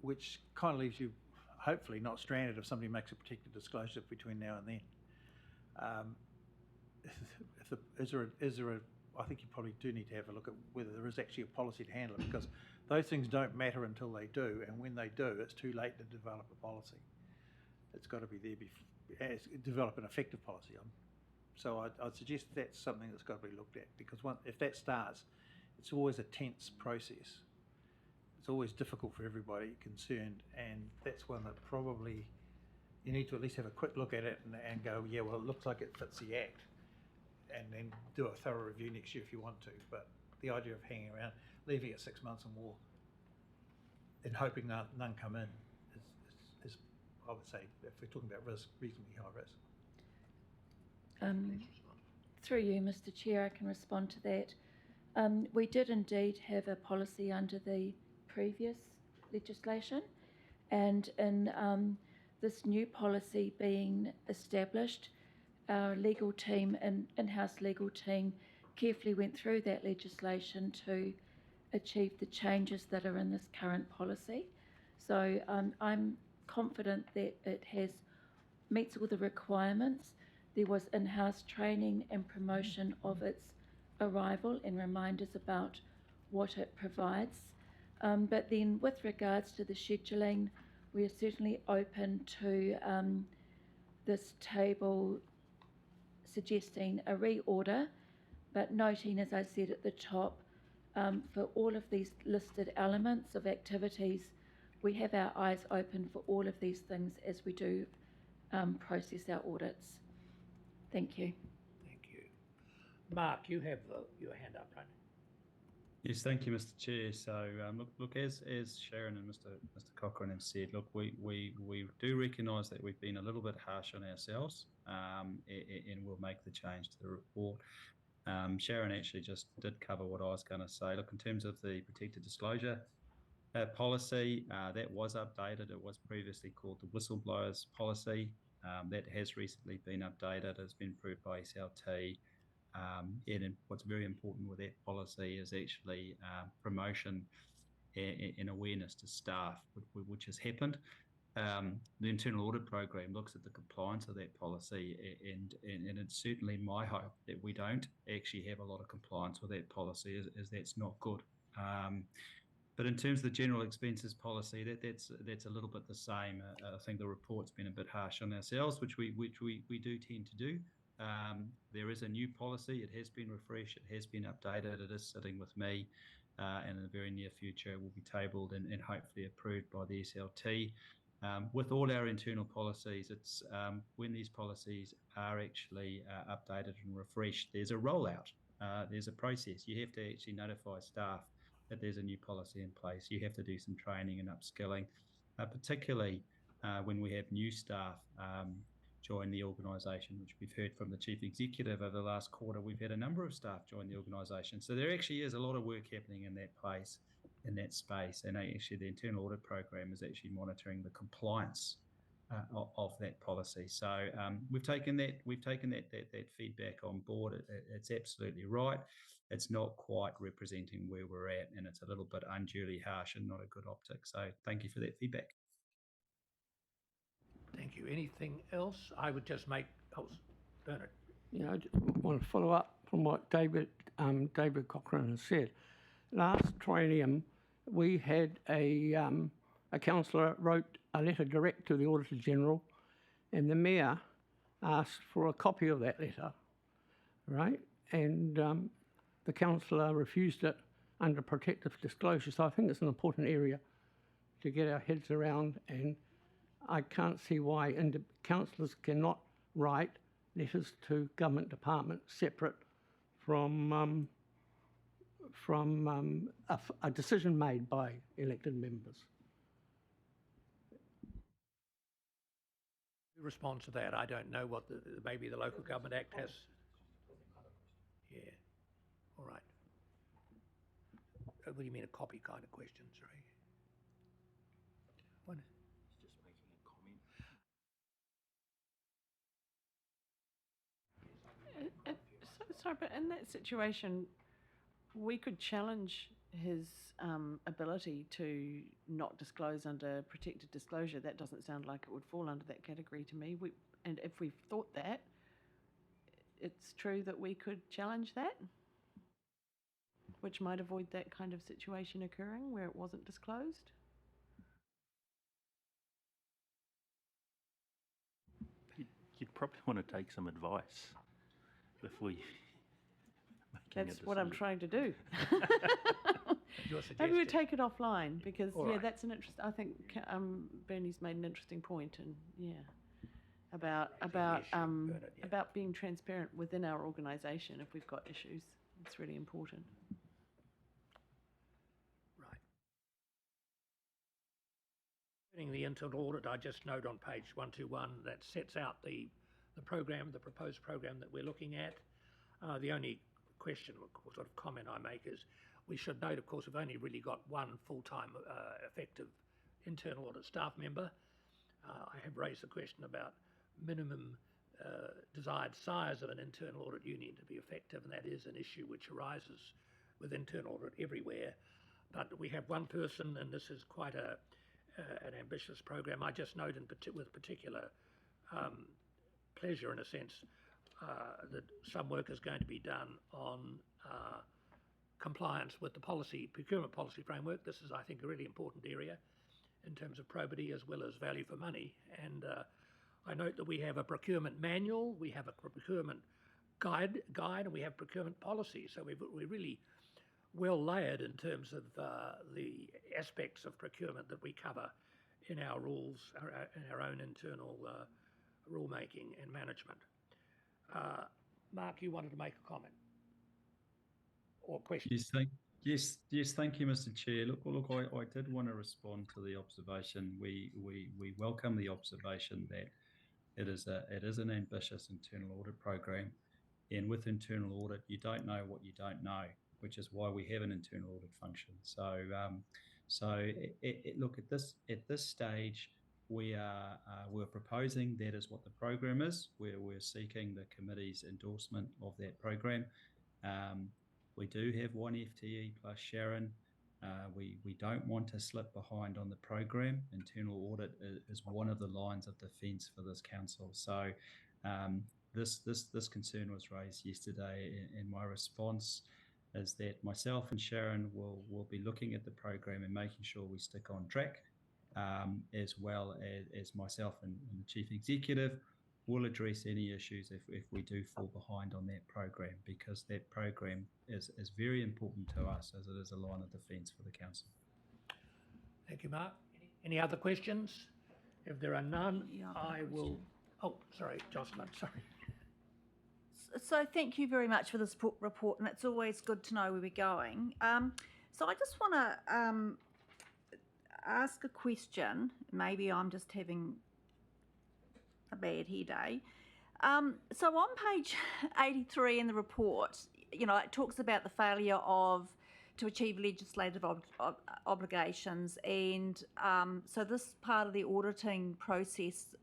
E: which kind of leaves you hopefully not stranded if somebody makes a protected disclosure between now and then. I think you probably do need to have a look at whether there is actually a policy to handle it, because those things don't matter until they do, and when they do, it's too late to develop a policy. It's got to be there develop an effective policy. So I'd suggest that's something that's got to be looked at, because if that starts, it's always a tense process. It's always difficult for everybody concerned, and that's one that probably you need to at least have a quick look at it and go, yeah, well, it looks like it fits the Act, and then do a thorough review next year if you want to. But the idea of hanging around, leaving it 6 months or more, and hoping none come in is, I would say, if we're talking about risk, reasonably high risk.
N: Through you, Mr. Chair, I can respond to that. We did indeed have a policy under the previous legislation, and in this new policy being established, our legal team and in-house legal team carefully went through that legislation to achieve the changes that are in this current policy. So I'm confident that it meets all the requirements. There was in-house training and promotion of its arrival and reminders about what it provides. But then with regards to the scheduling, we are certainly open to this table suggesting a reorder, but noting, as I said at the top, for all of these listed elements of activities, we have our eyes open for all of these things as we do process our audits. Thank you.
A: Thank you. Mark, you have your hand up, right?
G: Yes, thank you, Mr. Chair. So, look, as Sharon and Mr. Cochrane have said, look, we do recognise that we've been a little bit harsh on ourselves, and we'll make the change to the report. Sharon actually just did cover what I was going to say. Look, in terms of the protected disclosure policy, that was updated. It was previously called the whistleblowers policy. That has recently been updated. It's been approved by SLT. And what's very important with that policy is actually promotion and awareness to staff, which has happened. The internal audit program looks at the compliance of that policy, and it's certainly my hope that we don't actually have a lot of compliance with that policy, as that's not good. But in terms of the general expenses policy, that's a little bit the same. I think the report's been a bit harsh on ourselves, which we do tend to do. There is a new policy. It has been refreshed. It has been updated. It is sitting with me, and in the very near future will be tabled and hopefully approved by the SLT. With all our internal policies, it's when these policies are actually updated and refreshed, there's a rollout there's a process. You have to actually notify staff that there's a new policy in place. You have to do some training and upskilling, particularly when we have new staff join the organisation, which we've heard from the Chief Executive over the last quarter. We've had a number of staff join the organisation. So there actually is a lot of work happening in that place, in that space. And actually the internal audit program is actually monitoring the compliance of that policy. So we've taken that feedback on board. It's absolutely right. It's not quite representing where we're at, and it's a little bit unduly harsh and not a good optic. So thank you for that feedback.
A: Thank you. Anything else? I would just make, Bernard.
O: Yeah, I want to follow up from what David Cochrane has said. Last triennium, we had a councillor wrote a letter direct to the Auditor General, and the Mayor asked for a copy of that letter, right? And the councillor refused it under protective disclosure. So I think it's an important area to get our heads around, and I can't see why councillors cannot write letters to government departments separate from a decision made by elected members.
A: Who responds to that? I don't know what maybe the Local Government Act has. Yeah. All right. What do you mean a copy kind of question? Sorry. What?
C: He's just making a comment.
B: Sorry, but in that situation, we could challenge his ability to not disclose under protected disclosure. That doesn't sound like it would fall under that category to me. And if we've thought that, it's true that we could challenge that, which might avoid that kind of situation occurring where it wasn't disclosed.
C: You'd probably want to take some advice before you.
B: That's what I'm trying to do.
A: Your
B: Maybe we
A: suggestion.
B: take it offline because
A: All right.
B: that's an interest. I think Bernie's made an interesting point, and about being transparent within our organisation if we've got issues. It's really important.
A: Right. Concerning the internal audit, I just note on page 121 that sets out the program, the proposed program that we're looking at. The only question or sort of comment I make is we should note, of course, we've only really got one full-time effective internal audit staff member. I have raised the question about minimum desired size of an internal audit union to be effective, and that is an issue which arises with internal audit everywhere. But we have one person, and this is quite an ambitious program. I just note with particular pleasure, in a sense, that some work is going to be done on compliance with the procurement policy framework. This is, I think, a really important area in terms of probity as well as value for money. And I note that we have a procurement manual, we have a procurement guide, and we have procurement policy. So we're really well layered in terms of the aspects of procurement that we cover in our rules, in our own internal rulemaking and management. Mark, you wanted to make a comment or question?
G: Yes, thank you, Mr. Chair. Look, I did want to respond to the observation. We welcome the observation that it is an ambitious internal audit program, and with internal audit, you don't know what you don't know, which is why we have an internal audit function. So, look at this stage. We're proposing that is what the program is. We're seeking the committee's endorsement of that program. We do have one FTE plus Sharon. We don't want to slip behind on the program. Internal audit is one of the lines of defence for this council. So this concern was raised yesterday, and my response is that myself and Sharon will be looking at the program and making sure we stick on track. As well as myself and the Chief Executive will address any issues if we do fall behind on that program, because that program is very important to us as it is a line of defence for the council.
A: Thank you, Mark. Any other questions? If there are none, I will. Oh, sorry, Jocelyn, sorry.
D: So thank you very much for this report, and it's always good to know where we're going. So I just want to ask a question. Maybe I'm just having a bad hair day. So on page 83 in the report, you know, it talks about the failure to achieve legislative obligations, and so this part of the auditing process,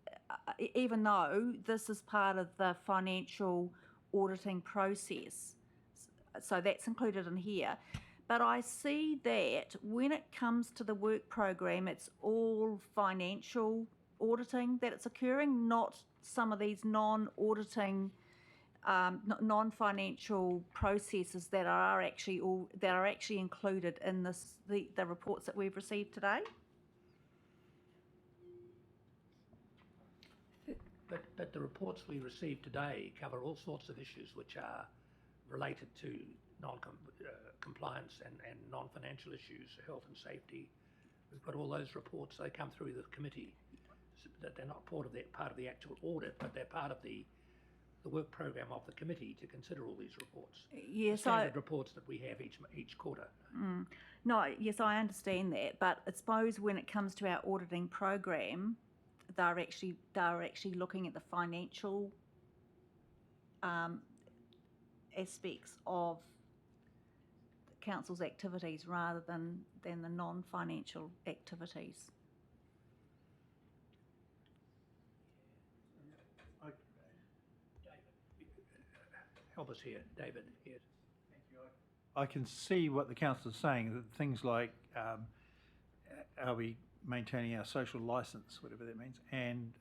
D: even though this is part of the financial auditing process, so that's included in here. But I see that when it comes to the work program, it's all financial auditing that it's occurring, not some of these non-auditing, non-financial processes that are actually included in the reports that we've received today.
A: But the reports we received today cover all sorts of issues which are related to compliance and non-financial issues, health and safety. We've got all those reports. They come through the committee. That they're not part of the actual audit, but they're part of the work program of the committee to consider all these reports.
D: Yes,
A: the standard reports that we have each quarter.
D: No, yes, I understand that, but I suppose when it comes to our auditing program, they're actually looking at the financial aspects of the council's activities rather than the non-financial activities.
A: Help us here, David. Here.
E: Thank you. I can see what the council is saying, that things like are we maintaining our social licence, whatever that means, and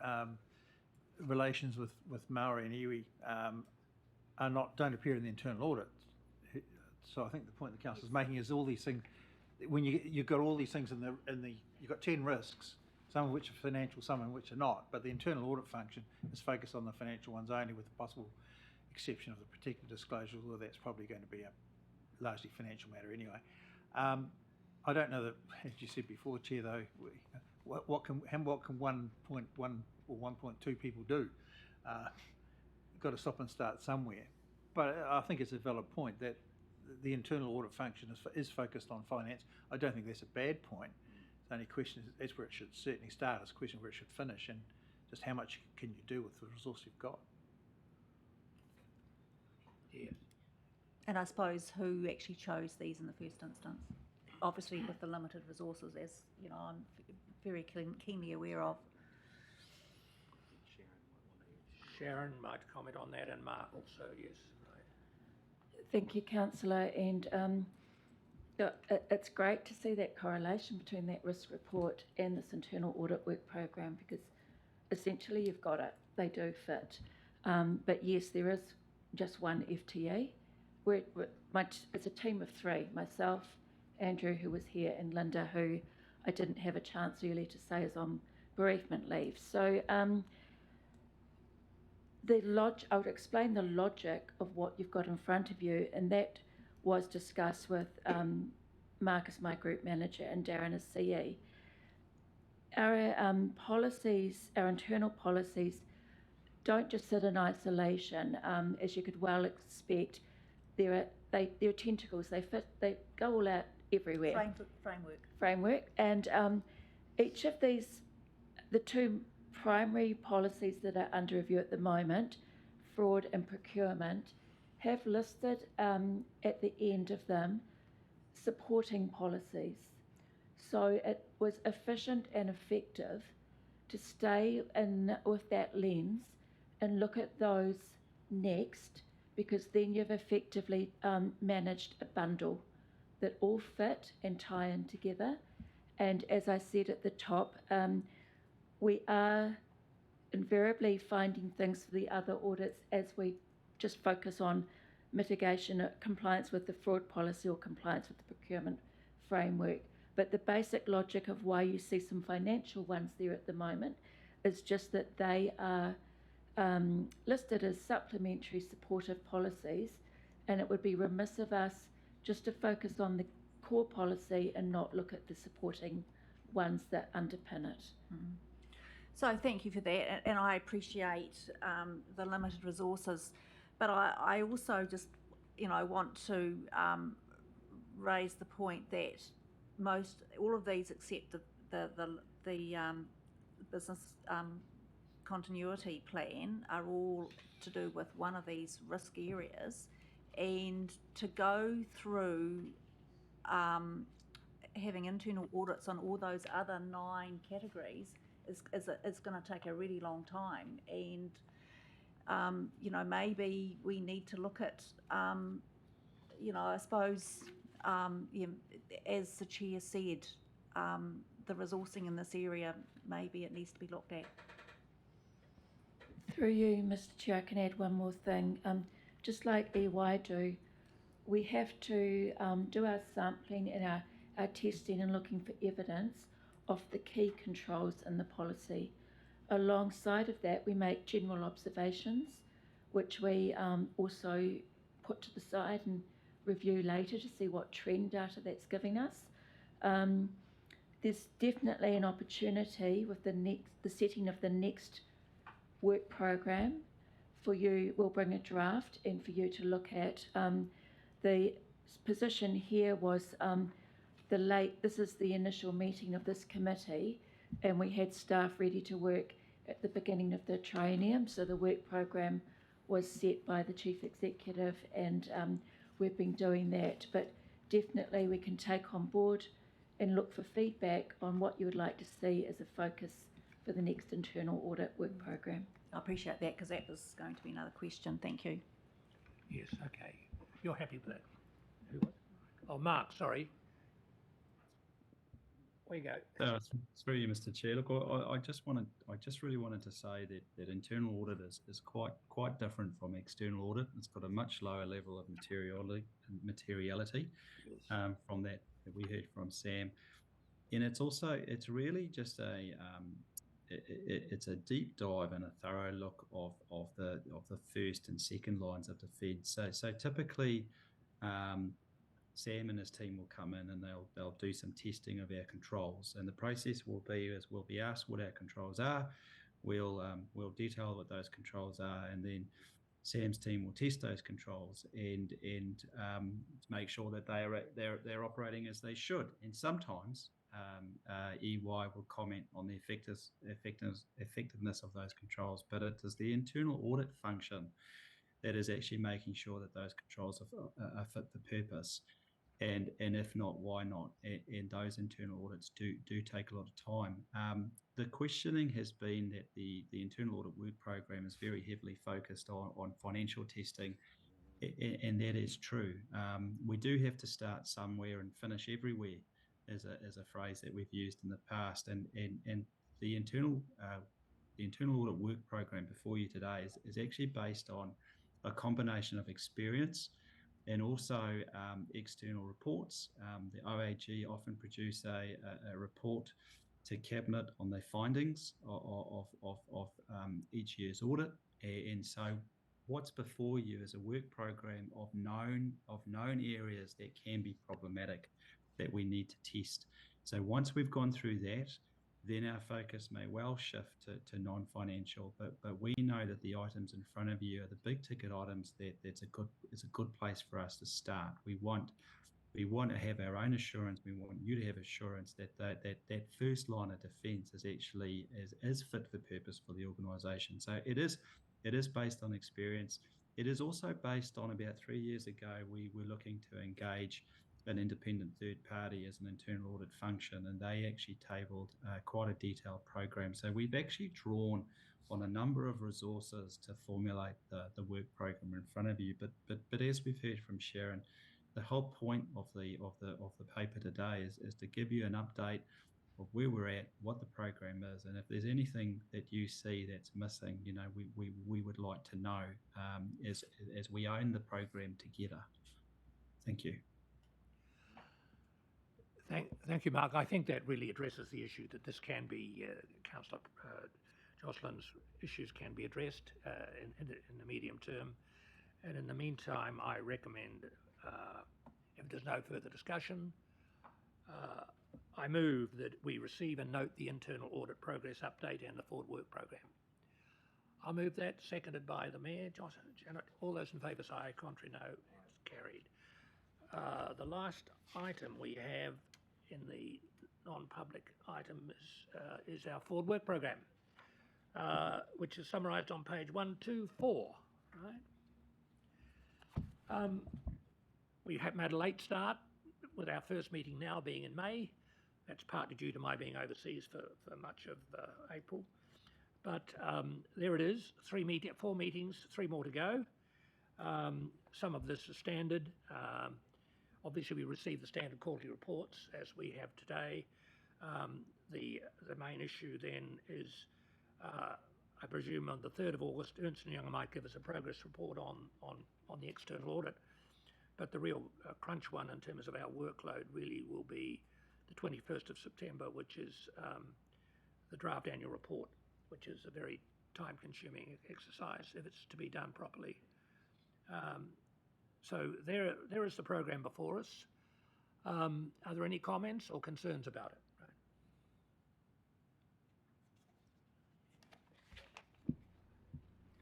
E: relations with Maori and iwi don't appear in the internal audit. So I think the point the council is making is all these things, when you've got all these things you've got 10 risks, some of which are financial, some of which are not, but the internal audit function is focused on the financial ones only, with the possible exception of the protected disclosures, although that's probably going to be a largely financial matter anyway. I don't know that, as you said before, Chair, though, what can 1.1 or 1.2 people do? Got to stop and start somewhere. But I think it's a valid point that the internal audit function is focused on finance. I don't think that's a bad point. The only question is that's where it should certainly start. It's a question where it should finish, and just how much can you do with the resource you've got.
A: Yes.
D: And I suppose who actually chose these in the first instance? Obviously with the limited resources, as you know, I'm very keenly aware of.
A: Sharon might comment on that, and Mark also, yes.
N: Thank you, Councillor, and it's great to see that correlation between that risk report and this internal audit work program, because essentially you've got it, they do fit. But yes, there is just one FTE. It's a team of three, myself, Andrew, who was here, and Linda, who I didn't have a chance earlier to say is on bereavement leave. So I would explain the logic of what you've got in front of you, and that was discussed with Marcus, my group manager, and Darren as CE. Our policies, our internal policies, don't just sit in isolation. As you could well expect, they're tentacles. They go all out everywhere. Framework, and each of these, the two primary policies that are under review at the moment, fraud and procurement, have listed at the end of them supporting policies. So it was efficient and effective to stay in with that lens and look at those next, because then you've effectively managed a bundle that all fit and tie in together. And as I said at the top, we are invariably finding things for the other audits as we just focus on mitigation, compliance with the fraud policy or compliance with the procurement framework. But the basic logic of why you see some financial ones there at the moment is just that they are listed as supplementary supportive policies, and it would be remiss of us just to focus on the core policy and not look at the supporting ones that underpin it.
D: So thank you for that, and I appreciate the limited resources. But I also just, want to raise the point that all of these except the business continuity plan are all to do with one of these risk areas, and to go through having internal audits on all those other 9 categories is going to take a really long time. And maybe we need to look at I suppose as the chair said, the resourcing in this area, maybe it needs to be looked at.
N: Through you, Mr. Chair, I can add one more thing. Just like EY do, we have to do our sampling and our testing and looking for evidence of the key controls in the policy. Alongside of that, we make general observations, which we also put to the side and review later to see what trend data that's giving us. There's definitely an opportunity with the setting of the next work program for you. We'll bring a draft and for you to look at. The position here was this is the initial meeting of this committee, and we had staff ready to work at the beginning of the triennium, so the work program was set by the Chief Executive, and we've been doing that. But definitely we can take on board and look for feedback on what you would like to see as a focus for the next internal audit work program.
D: I appreciate that, because that was going to be another question. Thank you.
A: Yes, okay. You're happy with that? Who was? Oh, Mark, sorry. Where you go?
G: Through you, Mr. Chair. Look, I just really wanted to say that internal audit is quite different from external audit. It's got a much lower level of materiality from that we heard from Sam, and it's really just it's a deep dive and a thorough look of the first and second lines of defence. So typically, Sam and his team will come in and they'll do some testing of our controls, and the process will be we'll be asked what our controls are. We'll detail what those controls are, and then Sam's team will test those controls and make sure that they're operating as they should. And sometimes EY will comment on the effectiveness of those controls, but it is the internal audit function that is actually making sure that those controls are fit for purpose. And if not, why not? And those internal audits do take a lot of time. The questioning has been that the internal audit work program is very heavily focused on financial testing, and that is true. We do have to start somewhere and finish everywhere, as a phrase that we've used in the past. And the internal audit work program before you today is actually based on a combination of experience and also external reports. The OAG often produce a report to Cabinet on their findings of each year's audit. And so what's before you is a work program of known areas that can be problematic that we need to test. So once we've gone through that, then our focus may well shift to non-financial, but we know that the items in front of you are the big ticket items it's a good place for us to start. We want to have our own assurance. We want you to have assurance that first line of defence is actually is fit for purpose for the organisation. So it is based on experience. It is also based on, about 3 years ago, we were looking to engage an independent third party as an internal audit function, and they actually tabled quite a detailed program. So we've actually drawn on a number of resources to formulate the work program in front of you. But as we've heard from Sharon, the whole point of the paper today is to give you an update of where we're at, what the program is, and if there's anything that you see that's missing, we would like to know as we own the program together. Thank you.
A: Thank you, Mark. I think that really addresses the issue that this can be, Councillor Jocelyn's issues can be addressed in the medium term. And in the meantime, I recommend, if there's no further discussion, I move that we receive and note the internal audit progress update and the forward work program. I'll move that, seconded by the Mayor. Janet, all those in favour say aye, contrary no, it's carried. The last item we have in the non-public item is our forward work program, which is summarised on page 124, right? We have made a late start with our first meeting now being in May. That's partly due to my being overseas for much of April. But there it is, 4 meetings, 3 more to go. Some of this is standard. Obviously, we receive the standard quarterly reports as we have today. The main issue then is, I presume on the 3rd of August, Ernst Young might give us a progress report on the external audit. But the real crunch one in terms of our workload really will be the 21st of September, which is the draft annual report, which is a very time-consuming exercise if it's to be done properly. So there is the program before us. Are there any comments or concerns about it?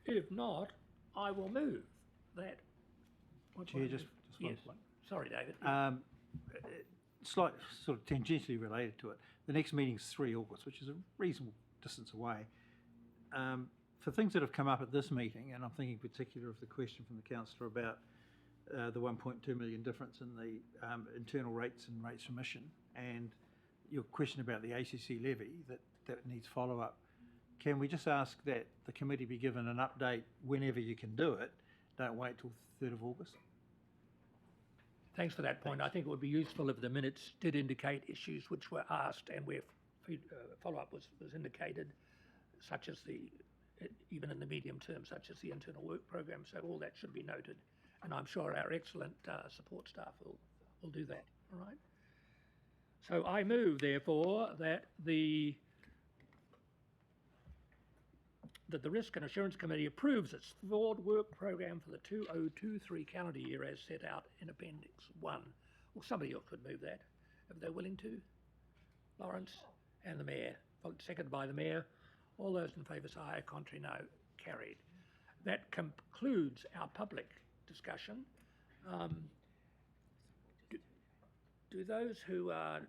A: If not, I will move that.
E: Chair, just one
A: Yes.
E: point.
A: Sorry, David.
E: Slight, sort of tangentially related to it. The next meeting's 3 August, which is a reasonable distance away. For things that have come up at this meeting, and I'm thinking in particular of the question from the councillor about the 1.2 million difference in the internal rates and rates remission, and your question about the ACC levy that needs follow-up. Can we just ask that the committee be given an update whenever you can do it? Don't wait till 3rd of August.
A: Thanks for that point. I think it would be useful if the minutes did indicate issues which were asked and where follow-up was indicated, such as even in the medium term, such as the internal work program. So all that should be noted. And I'm sure our excellent support staff will do that. All right. So I move, therefore, that the Risk and Assurance Committee approves its forward work program for the 2023 calendar year as set out in Appendix 1. Well, somebody else could move that, if they're willing to. Lawrence and the Mayor, seconded by the Mayor. All those in favour say aye, contrary no, carried. That concludes our public discussion. Do those who are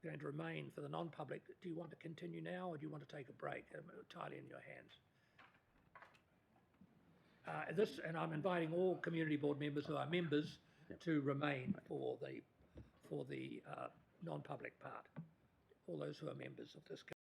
A: going to remain for the non-public, do you want to continue now or do you want to take a break? Entirely in your hands. And I'm inviting all community board members who are members to remain for the non-public part. All those who are members of this